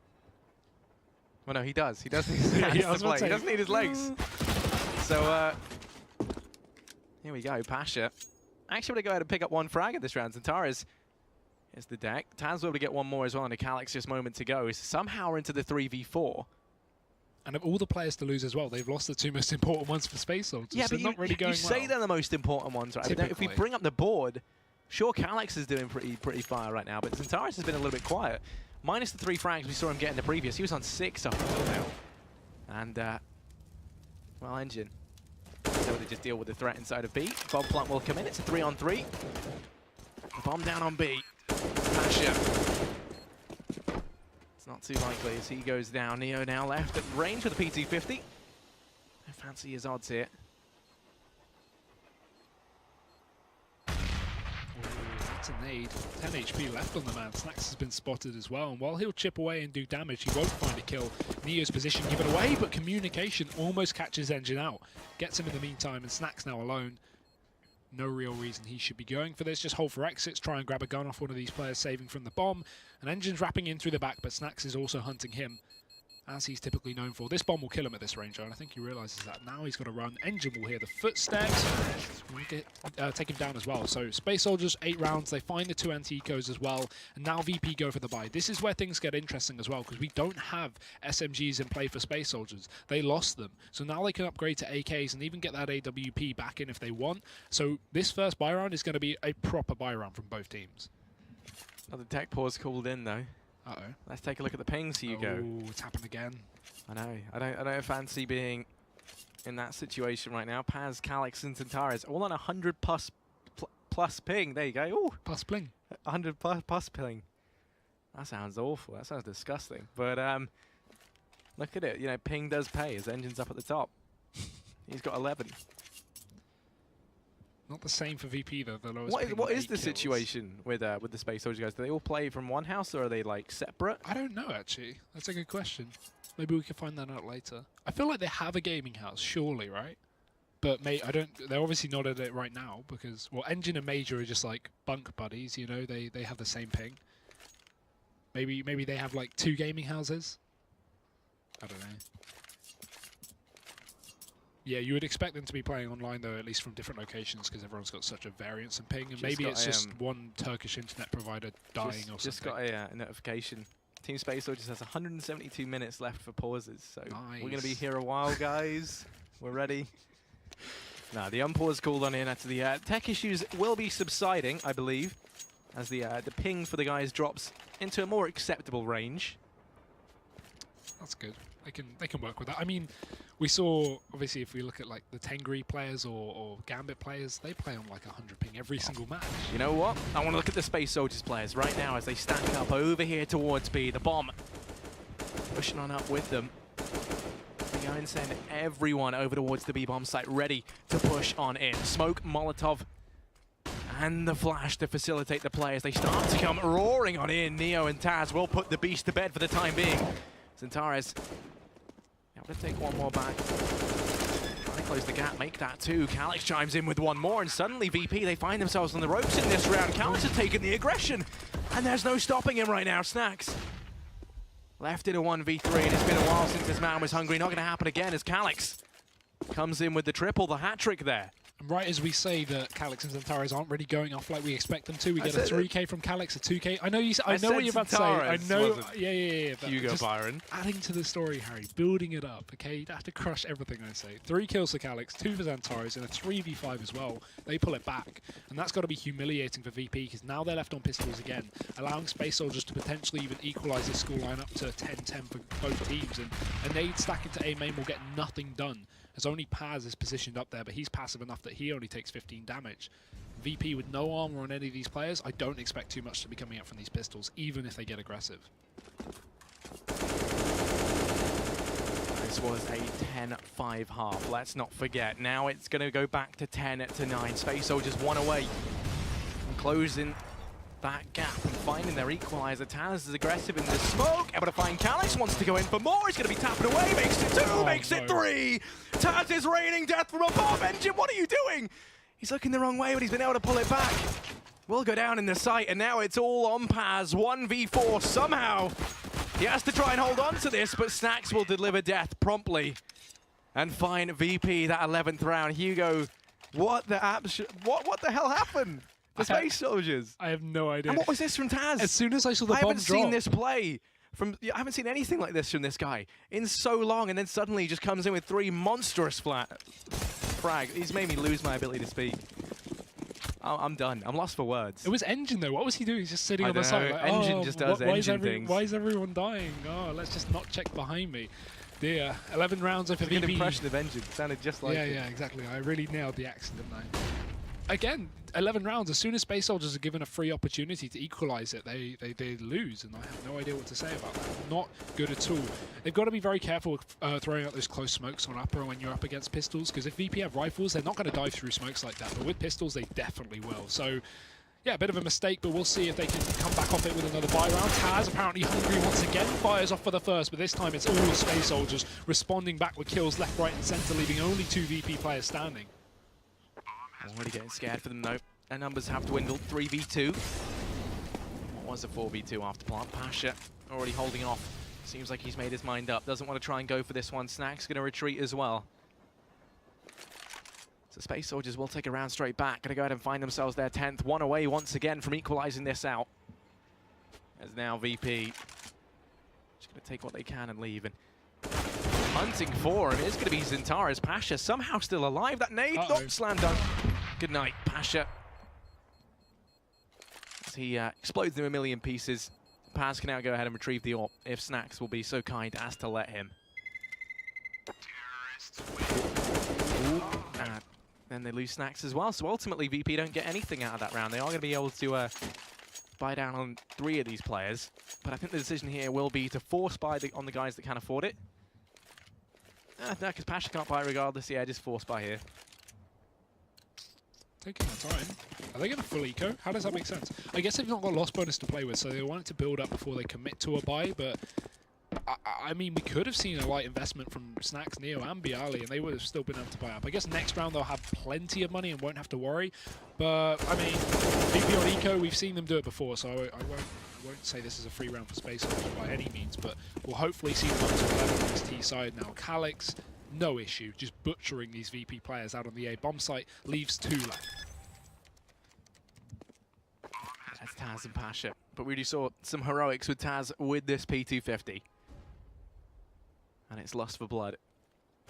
Well, no, he does. He does need his hands to play. He doesn't need his legs. So, here we go, Pasha. Actually, going to go ahead and pick up 1 frag at this round. Xantares is the deck. Taz will be able to get 1 more as well, and Calix just moment to go. Is somehow into the 3v4. And of all the players to lose as well, they've lost the 2 most important ones for Space Soldiers. Yeah, so but not really going you say well. they're the most important ones, right? But if we bring up the board, sure, Calix is doing pretty fire right now, but Xantares has been a little bit quiet. Minus the 3 frags we saw him get in the previous. He was on 6 up until now. And, well, Engine is able to just deal with the threat inside of B. Bob Plant will come in. It's a 3-on-3. The bomb down on B. Pasha. Not too likely as he goes down. Neo now left at range with the PT50. I fancy his odds here. That's a nade. 10 HP left on the man. Snacks has been spotted as well, and while he'll chip away and do damage, he won't find a kill. Neo's position given away, but communication almost catches Engine out. Gets him in the meantime, and Snacks now alone. No real reason he should be going for this. Just hold for exits, try and grab a gun off one of these players saving from the bomb. And Engine's wrapping in through the back, but Snacks is also hunting him, as he's typically known for. This bomb will kill him at this range, and I think he realizes that. Now he's got to run. Engine will hear the footsteps. take him down as well. So Space Soldiers, 8 rounds. They find the 2 anti-ecos as well. And now VP go for the buy. This is where things get interesting as well, because we don't have SMGs in play for Space Soldiers. They lost them. So now they can upgrade to AKs and even get that AWP back in if they want. So this first buy round is going to be a proper buy round from both teams. Another tech pause called in, though. Uh-oh. Let's take a look at the pings, Hugo. Oh, it's happened again. I know. I don't fancy being in that situation right now. Paz, Calix, and Centaurus all on 100 plus ping. There you go. Ooh. Plus pling. 100 plus ping. That sounds awful. That sounds disgusting. But look at it. You know, ping does pay. His engine's up at the top. He's got 11. Not the same for VP though. The lowest. What is the kills. situation with the Space Soldier guys? Do they all play from one house, or are they like separate? I don't know actually. That's a good question. Maybe we can find that out later. I feel like they have a gaming house, surely, right? But I don't. They're obviously not at it right now because Engine and Major are just like bunk buddies. You know, they have the same ping. Maybe they have like 2 gaming houses. I don't know. Yeah, you would expect them to be playing online though, at least from different locations, because everyone's got such a variance in ping, and maybe it's just one Turkish internet provider dying or something. Just got a notification. Team Space Soldiers has 172 minutes left for pauses, so nice. We're going to be here a while, guys. We're ready. Now, the unpause called on in after the tech issues will be subsiding, I believe, as the ping for the guys drops into a more acceptable range. That's good. They can work with that. I mean, we saw, obviously, if we look at like the Tengri players or Gambit players, they play on like 100 ping every single match. You know what? I want to look at the Space Soldiers players right now as they stack up over here towards B. The bomb pushing on up with them. They go and send everyone over towards the B bomb site, ready to push on in. Smoke, Molotov, and the flash to facilitate the players. They start to come roaring on in. Neo and Taz will put the beast to bed for the time being. Centaurus able to take one more back. Trying to close the gap, make that 2. Calix chimes in with one more, and suddenly VP, they find themselves on the ropes in this round. Calix has taken the aggression, and there's no stopping him right now. Snacks left in a 1v3, and it's been a while since this man was hungry. Not going to happen again as Calix comes in with the triple, the hat-trick there. And right as we say that Calix and Centaurus aren't really going off like we expect them to, we get a 3k from Calix, a 2k. I know I know what you're about to say. I know. Yeah. Hugo Byron. Adding to the story, Harry, building it up. Okay, you have to crush everything I say. 3 kills for Calix, 2 for Centaurus, and a 3v5 as well. They pull it back, and that's got to be humiliating for VP because now they're left on pistols again, allowing Space Soldiers to potentially even equalize this score line up to 10-10 for both teams. And a nade stacking to A main will get nothing done, as only Paz is positioned up there, but he's passive enough that he only takes 15 damage. VP with no armor on any of these players, I don't expect too much to be coming out from these pistols, even if they get aggressive. This was a 10-5 half, let's not forget. Now it's going to go back to 10-9. Space Soldiers 1 away. And closing that gap and finding their equalizer. Taz is aggressive in the smoke, able to find Calix, wants to go in for more. He's going to be tapping away, makes it 2, makes it 3. Taz is raining death from above. Engine, what are you doing? He's looking the wrong way, but he's been able to pull it back. Will go down in the sight, and now it's all on Paz. 1v4 somehow. He has to try and hold on to this, but Snacks will deliver death promptly and find VP that 11th round. Hugo, what the hell happened? The Space Soldiers. I have no idea. And what was this from Taz? As soon as I saw the bomb drop. I haven't seen this play I haven't seen anything like this from this guy in so long, and then suddenly he just comes in with 3 monstrous frag. He's made me lose my ability to speak. I'm done. I'm lost for words. It was Engine though. What was he doing? He's just sitting on the side. Like, Engine just does Engine things. Why is everyone dying? Oh, let's just not check behind me. Dear. 11 rounds for VP. An impression of Engine. Sounded just like it. Yeah, exactly. I really nailed the accent, didn't I? Again, 11 rounds. As soon as Space Soldiers are given a free opportunity to equalize it, they lose, and I have no idea what to say about that. Not good at all. They've got to be very careful throwing out those close smokes on upper when you're up against pistols, because if VP have rifles, they're not going to dive through smokes like that, but with pistols, they definitely will. So, yeah, a bit of a mistake, but we'll see if they can come back off it with another buy round. Taz, apparently hungry once again, fires off for the first, but this time it's all the Space Soldiers responding back with kills left, right, and center, leaving only 2 VP players standing. Already getting scared for them though. Their numbers have dwindled. 3v2. What was a 4v2 after plant? Pasha already holding off. Seems like he's made his mind up. Doesn't want to try and go for this one. Snack's going to retreat as well. So Space Soldiers will take a round straight back. Going to go ahead and find themselves their 10th. One away once again from equalizing this out. As now VP just going to take what they can and leave. And hunting for him is going to be Zintara's Pasha. Somehow still alive. That nade, not slam dunk. Good night, Pasha. As he explodes into a million pieces. Paz can now go ahead and retrieve the AWP if Snacks will be so kind as to let him. And then they lose Snacks as well. So ultimately, VP don't get anything out of that round. They are going to be able to buy down on 3 of these players. But I think the decision here will be to force buy on the guys that can afford it. No, because Pasha can't buy regardless. Yeah, just force buy here. Taking their time. Are they going to full eco? How does that make sense? I guess they've not got loss bonus to play with, so they want it to build up before they commit to a buy, but I mean, we could have seen a light investment from Snacks, Neo, and Bialy, and they would have still been able to buy up. I guess next round they'll have plenty of money and won't have to worry, but I mean, VP on eco, we've seen them do it before, so I won't say this is a free round for Space Soldiers by any means, but we'll hopefully see them up to 11 on this T side now. Calyx, no issue, just butchering these VP players out on the A bomb site, leaves 2 left. That's Taz and Pasha, but we already saw some heroics with Taz with this P250. And it's lust for blood.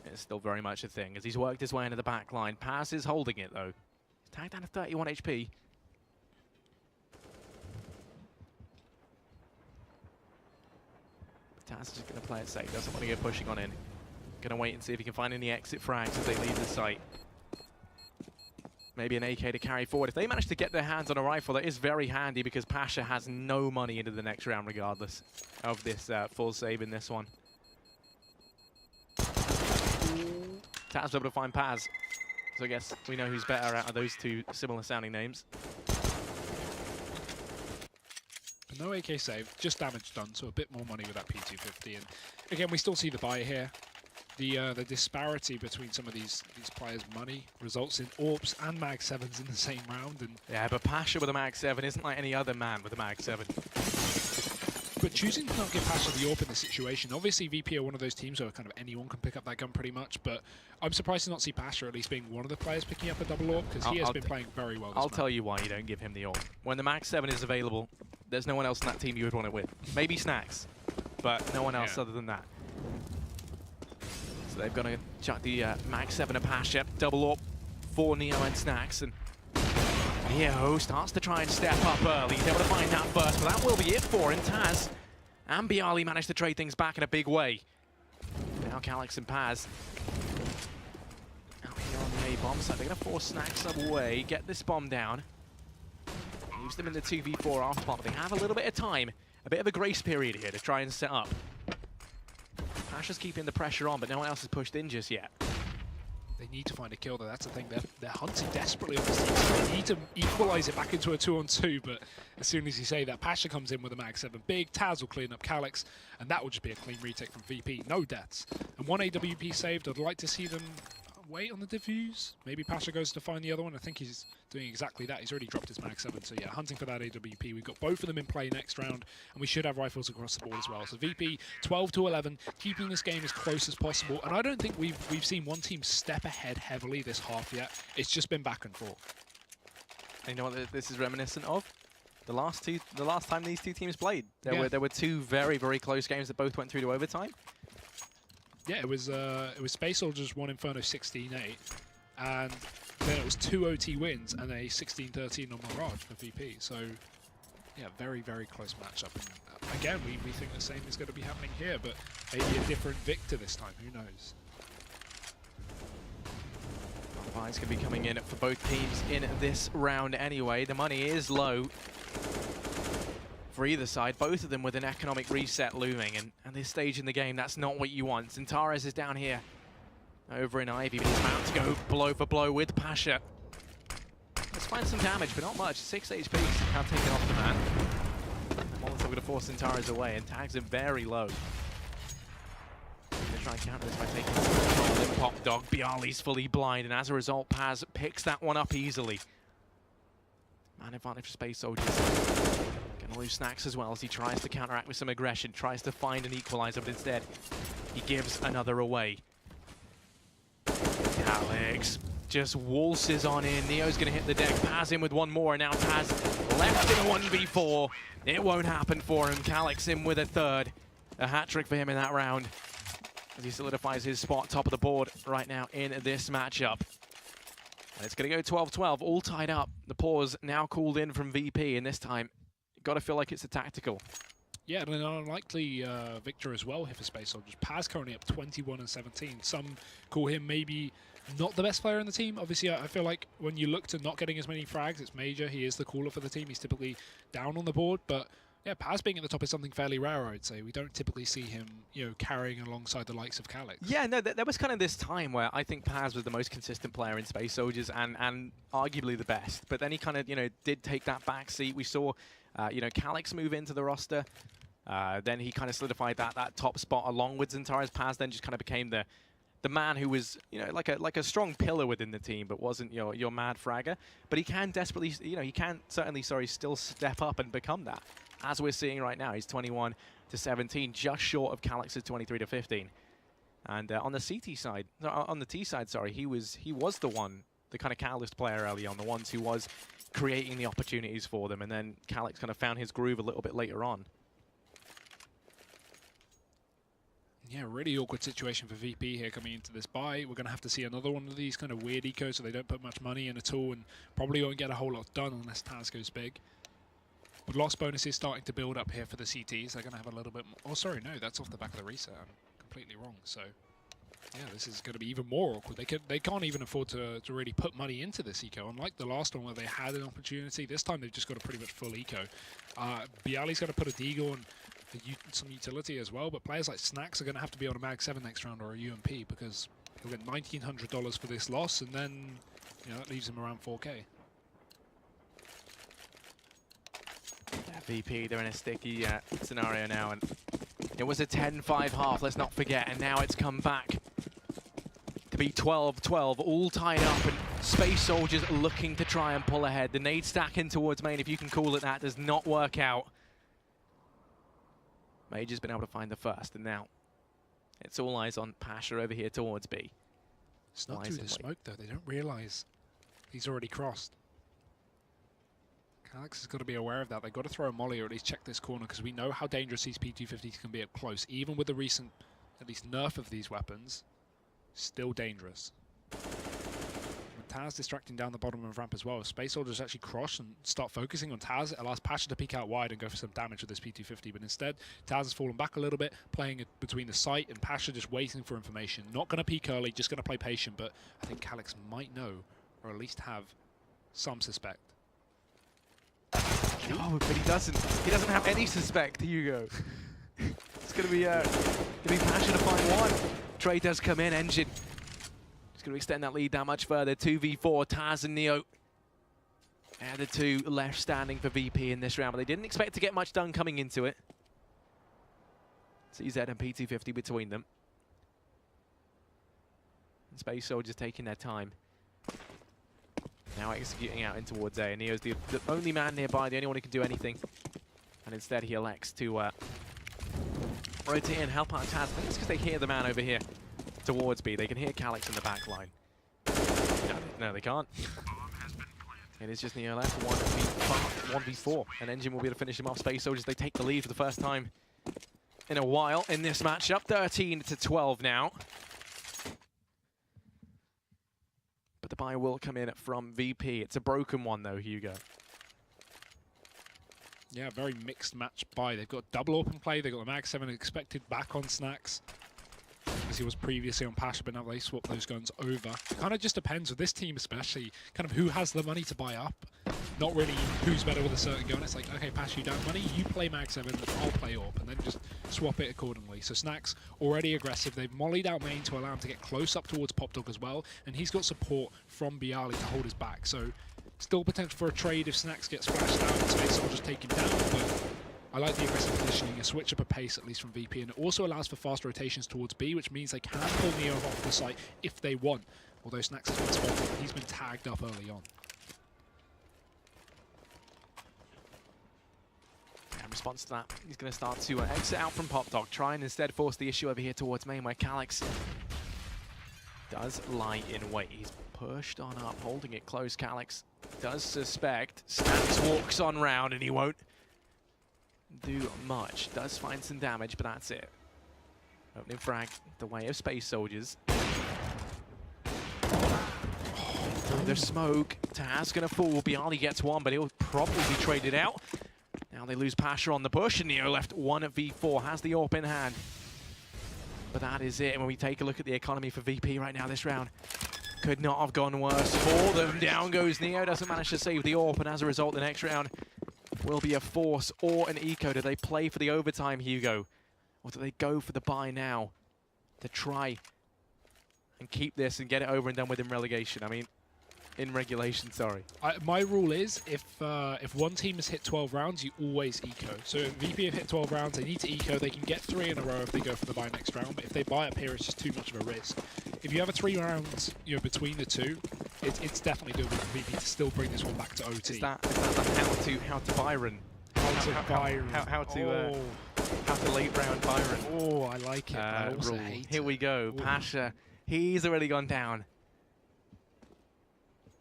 It's still very much a thing as he's worked his way into the back line. Paz is holding it though. He's tagged down to 31 HP. Taz is just going to play it safe. Doesn't want to go pushing on in. Going to wait and see if he can find any exit frags as they leave the site. Maybe an AK to carry forward. If they manage to get their hands on a rifle, that is very handy because Pasha has no money into the next round regardless of this full save in this one. Taz able to find Paz. So I guess we know who's better out of those 2 similar sounding names. But no AK save, just damage done, so a bit more money with that P250. And again, we still see the buy here. The disparity between some of these players' money results in AWPs and Mag 7s in the same round. And yeah, but Pasha with a Mag 7 isn't like any other man with a Mag 7. But choosing to not give Pasha the AWP in this situation, obviously VP are one of those teams where kind of anyone can pick up that gun pretty much, but I'm surprised to not see Pasha at least being one of the players picking up a double AWP, because he has been playing very well this I'll tell you why you don't give him the AWP. When the Mag 7 is available, there's no one else in that team you would want it with. Maybe Snacks, but no one else other than that. So they've got to chuck the Mag 7 to Pasha, double AWP for Neo and Snacks, and Neo starts to try and step up early. He's able to find that first, but that will be it for him. Taz and Bialy managed to trade things back in a big way. Now Calyx and Paz out here on the A bomb site. They're going to force Snacks away, get this bomb down. Leaves them in the 2v4 after bomb. They have a little bit of time, a bit of a grace period here to try and set up. Pasha's keeping the pressure on, but no one else has pushed in just yet. They need to find a kill though, that's the thing. They're hunting desperately on this team, so they need to equalize it back into a 2-on-2, but as soon as you say that, Pasha comes in with a Mag 7 big, Taz will clean up Calyx, and that will just be a clean retake from VP. No deaths. And 1 AWP saved. I'd like to see them wait on the defuse. Maybe Pasha goes to find the other one. I think he's doing exactly that. He's already dropped his Mag 7, so yeah, hunting for that AWP. We've got both of them in play next round, and we should have rifles across the board as well. So VP 12-11, keeping this game as close as possible, and I don't think we've seen one team step ahead heavily this half yet. It's just been back and forth. And you know what this is reminiscent of? The last time these 2 teams played. There were 2 very, very close games that both went through to overtime. Yeah, it was Space Soldiers 1 Inferno 16-8, and then it was 2 OT wins and a 16-13 on Mirage for VP. So, yeah, very, very close matchup. And again, we think the same is going to be happening here, but maybe a different victor this time. Who knows? Buys can be coming in for both teams in this round anyway. The money is low for either side, both of them with an economic reset looming, and this stage in the game, that's not what you want. Zintara's is down here over in Ivy, but he's about to go blow for blow with Pasha. Let's find some damage, but not much. 6 HP, now taken off the man. And Molotov going to force Zintara's away, and tags him very low. Going to try and counter this by taking some control in Pop Dog. Bialy's fully blind, and as a result, Paz picks that one up easily. Man advantage for Space Soldiers. Gonna lose Snacks as well as he tries to counteract with some aggression, tries to find an equalizer, but instead he gives another away. Calyx just waltzes on in. Neo's going to hit the deck. Paz in with one more, and now Paz left in a 1v4. It won't happen for him. Calix in with a third. A hat trick for him in that round, as he solidifies his spot top of the board right now in this matchup. And it's going to go 12-12, all tied up. The pause now called in from VP, and this time, got to feel like it's a tactical. Yeah, and an unlikely victor as well here for Space Soldiers. Paz currently up 21-17. Some call him maybe not the best player in the team. Obviously, I feel like when you look to not getting as many frags, it's Major. He is the caller for the team. He's typically down on the board, but yeah, Paz being at the top is something fairly rare, I'd say. We don't typically see him, carrying alongside the likes of Calix. Yeah, no, there was kind of this time where I think Paz was the most consistent player in Space Soldiers and arguably the best. But then he kind of, did take that back seat. We saw, Calix move into the roster. Then he kind of solidified that top spot along with Xantares. Paz then just kind of became the man who was, like a strong pillar within the team, but wasn't your mad fragger. But he can desperately, he can certainly, still step up and become that. As we're seeing right now, he's 21-17, just short of Calix's 23-15. And on the CT side, no, on the T side, sorry, he was the kind of catalyst player early on, the ones who was creating the opportunities for them. And then Calix kind of found his groove a little bit later on. Yeah, really awkward situation for VP here coming into this buy. We're going to have to see another one of these kind of weird ecos so they don't put much money in at all and probably won't get a whole lot done unless Taz goes big. With loss bonuses starting to build up here for the CTs, they're going to have a little bit more. Oh, sorry, no, that's off the back of the reset. I'm completely wrong. So, yeah, this is going to be even more awkward. They can't even afford to really put money into this eco. Unlike the last one where they had an opportunity, this time they've just got a pretty much full eco. Bialy's going to put a Deagle and some utility as well, but players like Snacks are going to have to be on a Mag 7 next round or a UMP because he'll get $1,900 for this loss, and then that leaves him around 4K. Yeah, VP, they're in a sticky scenario now, and it was a 10-5 half, let's not forget, and now it's come back to be 12-12, all tied up, and Space Soldiers looking to try and pull ahead. The nade stack in towards main, if you can call it that, does not work out. Major's been able to find the first, and now it's all eyes on Pasha over here towards B. It's not through the smoke, though. They don't realize he's already crossed. Calix has got to be aware of that. They've got to throw a molly or at least check this corner because we know how dangerous these P250s can be up close. Even with the recent, at least, nerf of these weapons, still dangerous. Taz distracting down the bottom of ramp as well. If Space Soldiers actually cross and start focusing on Taz, it allows Pasha to peek out wide and go for some damage with this P250, but instead Taz has fallen back a little bit, playing it between the site and Pasha just waiting for information. Not going to peek early, just going to play patient, but I think Calix might know, or at least have some suspect. Oh, but he doesn't have any suspect, Hugo. It's going to be Pasha to find one. Trey does come in, Engine going to extend that lead that much further. 2v4, Taz and Neo. They're the two left standing for VP in this round, but they didn't expect to get much done coming into it. CZ and P250 between them. And Space Soldiers taking their time. Now executing out in towards A. And Neo's the only man nearby, the only one who can do anything. And instead he elects to rotate and help out Taz. I think it's because they hear the man over here towards B. They can hear Calix in the back line. No, they can't. It is just Neo left, 1v4. And Engine will be able to finish him off. Space Soldiers, they take the lead for the first time in a while in this matchup. 13-12 now. But the buy will come in from VP. It's a broken one though, Hugo. Yeah, very mixed match buy. They've got double open play. They've got the Mag 7 expected back on Snacks, as he was previously on Pasha, but now they swap those guns over. It kind of just depends with this team especially, kind of who has the money to buy up. Not really who's better with a certain gun. It's like, okay, Pasha, you don't have money, you play Mag 7, I'll play AWP, and then just swap it accordingly. So Snacks already aggressive. They've mollied out main to allow him to get close up towards Pop Dog as well, and he's got support from Bialy to hold his back. So still potential for a trade if Snacks gets flashed out and Space Soldiers take him down, but I like the aggressive positioning, a switch up a pace at least from VP, and it also allows for fast rotations towards B, which means they can pull Neo off the site if they want. Although Snacks has been spotted, he's been tagged up early on. In response to that, he's going to start to exit out from Pop Dog, try and instead force the issue over here towards main, where Calix does lie in wait. He's pushed on up, holding it close. Calyx does suspect. Snaps walks on round, and he won't do much. Does find some damage, but that's it. Opening frag, the way of Space Soldiers. Through the smoke, Taz gonna fall. Bialy gets one, but he'll probably be traded out. Now they lose Pasha on the push, and Neo left 1v4, has the AWP in hand. But that is it. And when we take a look at the economy for VP right now this round, could not have gone worse for them. Down goes Neo, doesn't manage to save the AWP, and as a result, the next round will be a Force or an Eco. Do they play for the overtime, Hugo? Or do they go for the buy now to try and keep this and get it over and done with in relegation? I mean, in regulation, sorry. My rule is if one team has hit 12 rounds, you always eco. So if VP have hit 12 rounds, they need to eco. They can get 3 in a row if they go for the buy next round. But if they buy up here, it's just too much of a risk. If you have a 3 rounds, between the two, it's definitely doable for VP to still bring this one back to OT. Is that like how to Byron? How to late round Byron? Oh, I like it. I also hate Here we go. Ooh. Pasha, he's already gone down.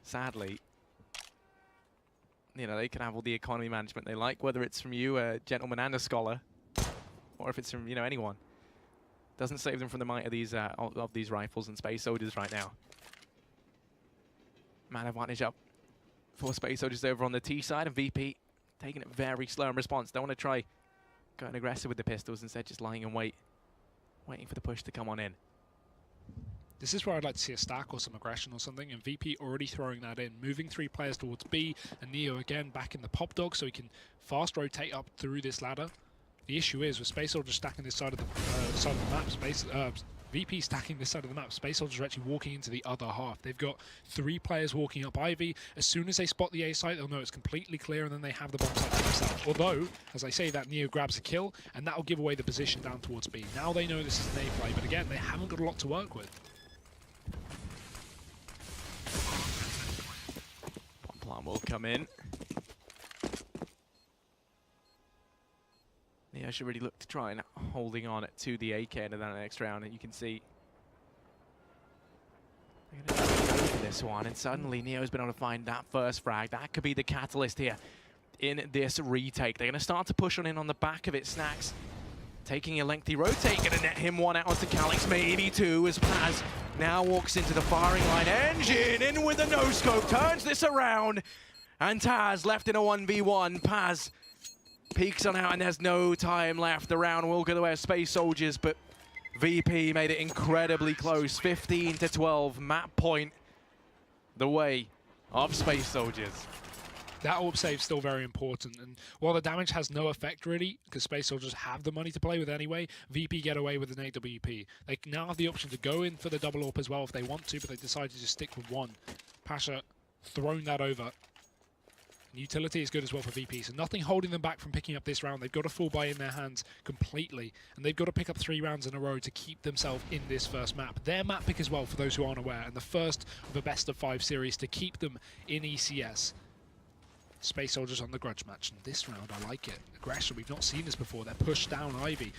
Sadly, they can have all the economy management they like, whether it's from you, a gentleman and a scholar, or if it's from anyone. Doesn't save them from the might of these rifles and Space Soldiers right now. Man advantage up for Space Soldiers over on the T side, and VP taking it very slow in response. Don't want to try going aggressive with the pistols, instead just lying in wait, waiting for the push to come on in. This is where I'd like to see a stack or some aggression or something, and VP already throwing that in, moving 3 players towards B, and Neo again back in the pop dog so he can fast rotate up through this ladder. The issue is with Space Soldiers stacking this side of the map, VP stacking this side of the map, Space Soldiers are actually walking into the other half. They've got 3 players walking up Ivy. As soon as they spot the A site, they'll know it's completely clear, and then they have the bomb site to themselves. Although, as I say that, Neo grabs a kill, and that'll give away the position down towards B. Now they know this is an A play, but again, they haven't got a lot to work with. Plan will come in. Neo should really look to try and holding on to the AK in the next round, and you can see they're going to go for this one, and suddenly Neo's been able to find that first frag. That could be the catalyst here in this retake. They're going to start to push on the back of it. Snacks taking a lengthy rotate, going to net him 1 out onto Calyx, maybe 2, as Paz now walks into the firing line. Engine in with the no-scope, turns this around, and Taz left in a 1v1. Paz peeks on out, and there's no time left. The round will go the way of Space Soldiers, but VP made it incredibly close. 15-12, map point the way of Space Soldiers. That AWP save is still very important, and while the damage has no effect really, because Space Soldiers have the money to play with anyway, VP get away with an AWP. They now have the option to go in for the double AWP as well if they want to, but they decide to just stick with 1. Pasha thrown that over. And utility is good as well for VP, so nothing holding them back from picking up this round. They've got a full buy in their hands completely, and they've got to pick up 3 rounds in a row to keep themselves in this first map. Their map pick as well, for those who aren't aware, and the first of a best-of-5 series to keep them in ECS. Space Soldiers on the grudge match, and this round I like it. Aggression, we've not seen this before. They're pushed down Ivy.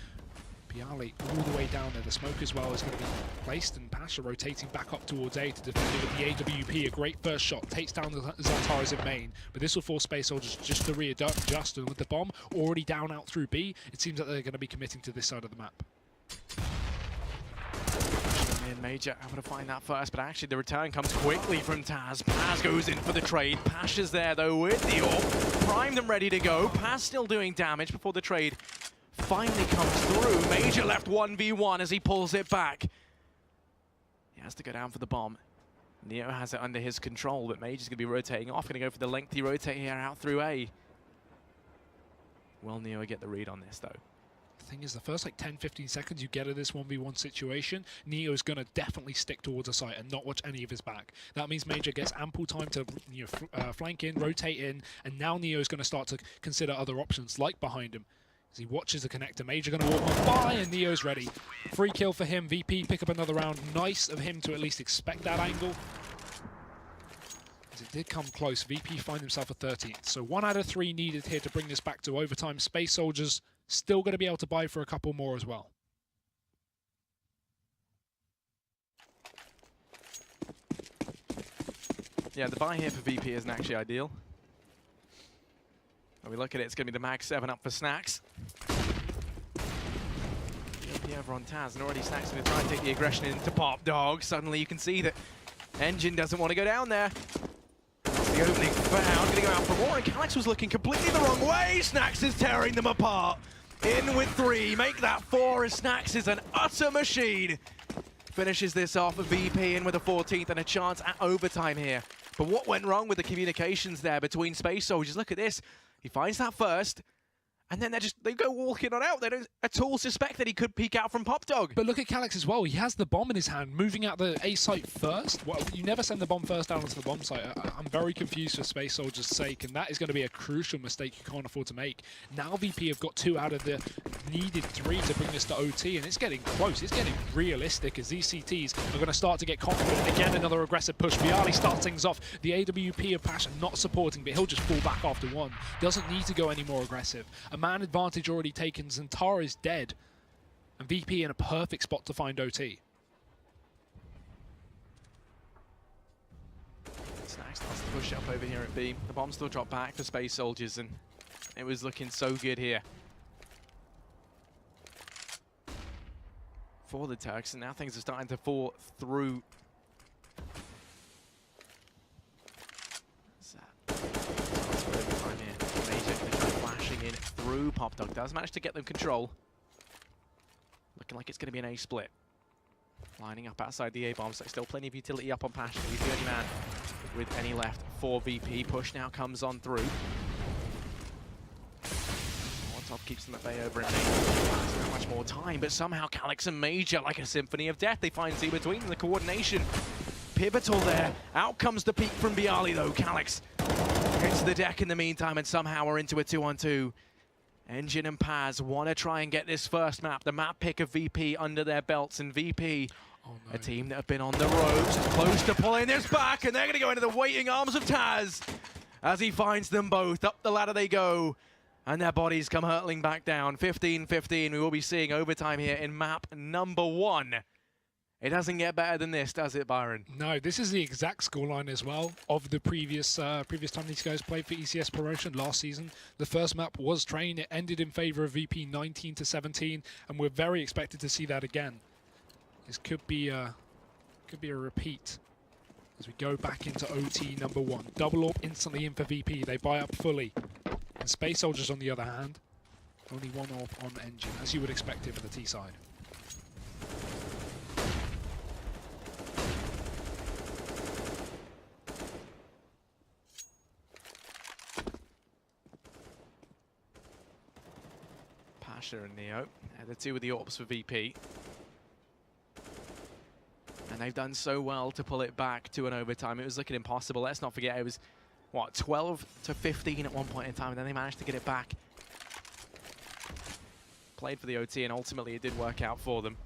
Bialy all the way down there. The smoke as well is going to be placed, and Pasha rotating back up towards A to defend it with the AWP. A great first shot, takes down the Zartaris in main, but this will force Space Soldiers just to readjust, and with the bomb already down out through B, it seems that they're going to be committing to this side of the map. Major able to find that first, but actually the return comes quickly from Taz. Paz goes in for the trade. Pasha's there though with the AWP, primed and ready to go. Paz still doing damage before the trade finally comes through. Major left 1v1 as he pulls it back. He has to go down for the bomb. Neo has it under his control, but Major's going to be rotating off. Going to go for the lengthy rotate here out through A. Will Neo get the read on this though? The thing is, the first like 10-15 seconds you get of this 1v1 situation, Neo's going to definitely stick towards a site and not watch any of his back. That means Major gets ample time to flank in, rotate in, and now Neo's going to start to consider other options like behind him. As he watches the connector, Major going to walk on by, and Neo's ready. Free kill for him. VP pick up another round. Nice of him to at least expect that angle. As it did come close, VP find himself a 13th. So 1 out of 3 needed here to bring this back to overtime. Space Soldiers still going to be able to buy for a couple more as well. Yeah, the buy here for VP isn't actually ideal. When we look at it, it's going to be the mag 7 up for Snax. VP over on Taz, and already Snax going to try and take the aggression into Pop Dog. Suddenly you can see that Engine doesn't want to go down there. That's the opening found, going to go out for more, and Calyx was looking completely the wrong way. Snax is tearing them apart. In with 3, make that 4, as Snax is an utter machine. Finishes this off of VP in with a 14th and a chance at overtime here. But what went wrong with the communications there between Space Soldiers? Look at this. He finds that first, and then they go walking on out. They don't at all suspect that he could peek out from Pop Dog. But look at Calyx as well. He has the bomb in his hand, moving out the A site first. Well, you never send the bomb first down onto the bomb site. I'm very confused for Space Soldier's sake, and that is going to be a crucial mistake you can't afford to make. Now VP have got 2 out of the needed 3 to bring this to OT, and it's getting close. It's getting realistic as these CTs are going to start to get confident. Again, another aggressive push. Viali starts things off. The AWP of Passion not supporting, but he'll just fall back after 1. Doesn't need to go any more aggressive. A man advantage already taken. Zantara is dead, and VP in a perfect spot to find OT. Snax starts to push up over here at B. The bomb still dropped back for Space Soldiers, and it was looking so good here for the Turks, and now things are starting to fall through. What's that? Time here. Major going to try flashing in through. Pop Dog does manage to get them control. Looking like it's going to be an A split. Lining up outside the A bomb, so still plenty of utility up on Passion. He's the only man with any left for VP. Push now comes on through. Top keeps them at bay over in Major. Not much more time, but somehow Calyx and Major, like a symphony of death, they find Z between them. The coordination pivotal there. Out comes the peak from Bialy though. Calyx gets to the deck in the meantime, and somehow we're into a 2-on-2. Engine and Paz want to try and get this first map, the map pick of VP under their belts, and VP, a team that have been on the ropes, close to pulling this back, and they're going to go into the waiting arms of Taz as he finds them both. Up the ladder they go, and their bodies come hurtling back down. 15-15, we will be seeing overtime here in map number 1. It doesn't get better than this, does it, Byron? No, this is the exact scoreline as well of the previous time these guys played for ECS promotion last season. The first map was Train. It ended in favor of VP 19-17, and we're very expected to see that again. This could be a repeat as we go back into OT number 1. Double AWP instantly in for VP. They buy up fully. And Space Soldiers, on the other hand, only 1 AWP on Engine, as you would expect it for the T side. Pasha and Neo, the 2 with the AWPs for VP. And they've done so well to pull it back to an overtime. It was looking impossible. Let's not forget, it was, what, 12-15 at one point in time, and then they managed to get it back. Played for the OT, and ultimately it did work out for them.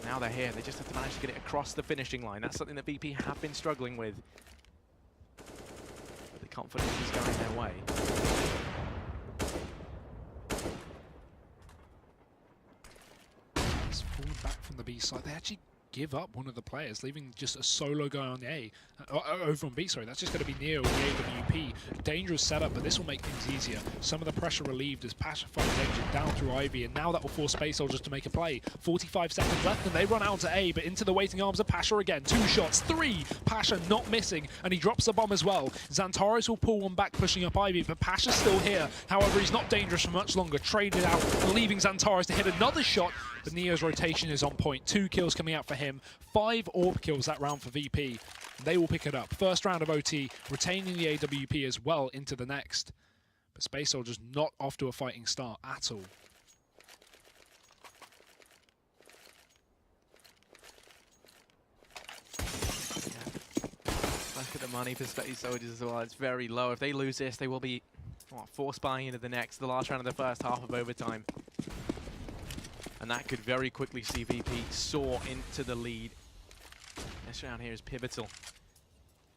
Now they're here. They just have to manage to get it across the finishing line. That's something that VP have been struggling with. But the confidence is going their way. It's falling back from the B side. They actually give up one of the players, leaving just a solo guy on the A. Over on B, sorry. That's just going to be Neo with the AWP. Dangerous setup, but this will make things easier. Some of the pressure relieved as Pasha finds Engine down through Ivy, and now that will force Space Soldiers to make a play. 45 seconds left, and they run out to A, but into the waiting arms of Pasha again. 2 shots, 3! Pasha not missing, and he drops the bomb as well. Xantares will pull one back, pushing up Ivy, but Pasha's still here. However, he's not dangerous for much longer. Traded out, leaving Xantares to hit another shot, but Neo's rotation is on point. 2 kills coming out for him. 5 AWP kills that round for VP. They will pick it up. First round of OT, retaining the AWP as well into the next. But Space Soldiers not off to a fighting start at all. Look at the money for Space Soldiers as well. It's very low. If they lose this, they will be force buying into the next, the last round of the first half of overtime. And that could very quickly see VP soar into the lead. This round here is pivotal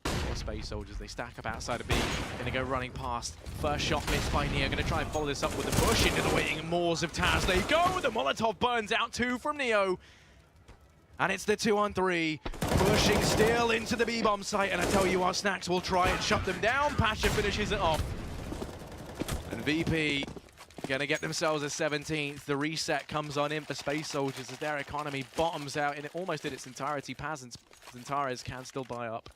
for Space Soldiers. They stack up outside of B. Going to go running past. First shot missed by Neo. Going to try and follow this up with a push into the waiting moors of Taz. They go. The Molotov burns out 2 from Neo. And it's the 2-on-3, pushing Steel into the B-bomb site, and I tell you what, Snacks will try and shut them down. Pasha finishes it off. And VP gonna get themselves a 17th. The reset comes on in for Space Soldiers as their economy bottoms out in almost in its entirety. Paz and Zentares can still buy up.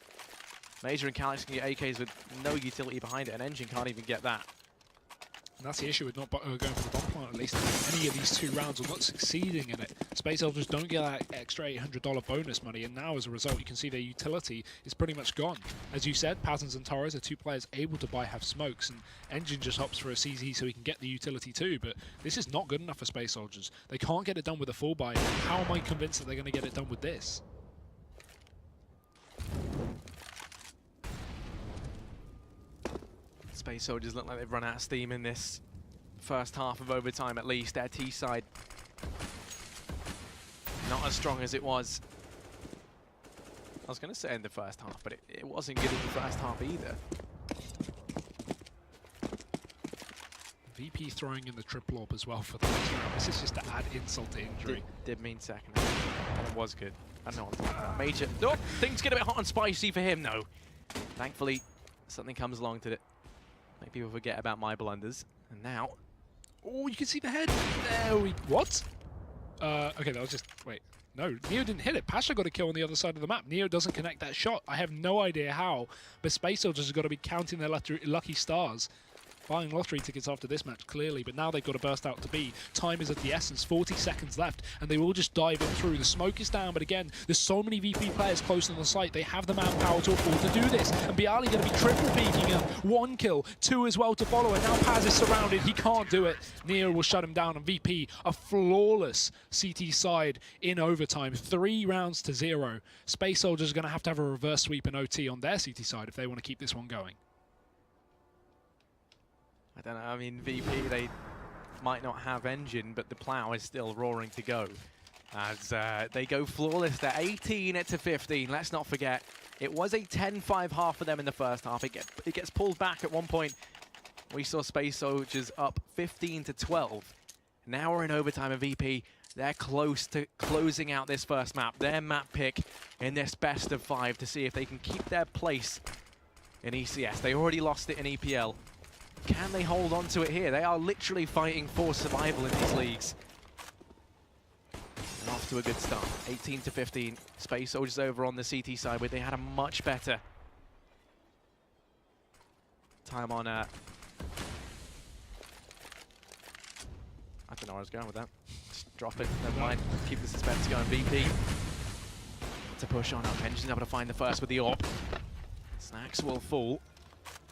Major and Calyx can get AKs with no utility behind it, and Engine can't even get that. And that's the issue with not going for the bomb plant, at least in any of these 2 rounds, or not succeeding in it. Space Soldiers don't get that extra $800 bonus money, and now as a result, you can see their utility is pretty much gone. As you said, Paz and Zentares are 2 players able to have smokes, and Engine just opts for a CZ so he can get the utility too, but this is not good enough for Space Soldiers. They can't get it done with a full buy. How am I convinced that they're going to get it done with this? Space Soldiers look like they've run out of steam in this first half of overtime, at least. Their T side not as strong as it was. I was going to say in the first half, but it wasn't good in the first half either. VP throwing in the triple orb as well for the next round. This is just to add insult to injury. Did mean second. It was good. I don't know what I'm talking about. Major. Oh, things get a bit hot and spicy for him, though. Thankfully, something comes along to it. Make people forget about my blunders. And now... Oh, you can see the head. There we... What? Okay, that was just... Wait. No, Neo didn't hit it. Pasha got a kill on the other side of the map. Neo doesn't connect that shot. I have no idea how, but Space Soldiers have got to be counting their lucky stars. Buying lottery tickets after this match, clearly, but now they've got to burst out to B. Time is of the essence, 40 seconds left, and they will just dive in through. The smoke is down, but again, there's so many VP players close on the site. They have the manpower to afford to do this, and Bialy going to be triple peeking him. 1 kill, 2 as well to follow, and now Paz is surrounded. He can't do it. Neo will shut him down, and VP, a flawless CT side in overtime. 3 rounds to 0. Space Soldiers are going to have a reverse sweep and OT on their CT side if they want to keep this one going. I don't know, I mean, VP, they might not have Engine, but the plow is still roaring to go. As they go flawless, they're 18-15. Let's not forget, it was a 10-5 half for them in the first half. It gets pulled back at one point. We saw Space Soldiers up 15-12. Now we're in overtime of VP. They're close to closing out this first map. Their map pick in this best of 5 to see if they can keep their place in ECS. They already lost it in EPL. Can they hold on to it here? They are literally fighting for survival in these leagues. And off to a good start. 18-15. Space Soldiers over on the CT side, where they had a much better time on... I don't know where I was going with that. Just drop it. Never mind. Keep the suspense going. VP to push on up. Engine's able to find the first with the AWP. Snacks will fall.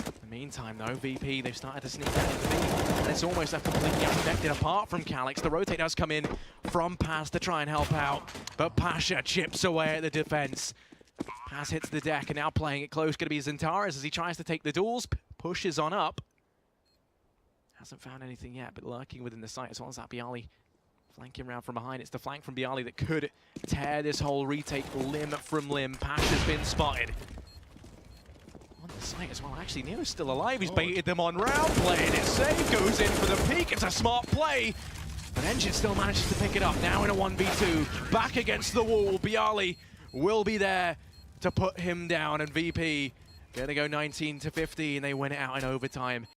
In the meantime, though, VP, they've started to sneak out into B, and it's almost left completely unaffected apart from Calyx. The rotate does come in from Paz to try and help out, but Pasha chips away at the defense. Paz hits the deck, and now playing it close, going to be Zentares as he tries to take the duels, pushes on up. Hasn't found anything yet, but lurking within the site as well as that Bialy flanking around from behind. It's the flank from Bialy that could tear this whole retake limb from limb. Pasha's been spotted. On the site as well. Actually, Neo's still alive. He's baited them on round, playing it safe, goes in for the peek. It's a smart play, but Engine still manages to pick it up. Now in a 1v2, back against the wall. Bialy will be there to put him down, and VP gonna go 19-15. They win it out in overtime.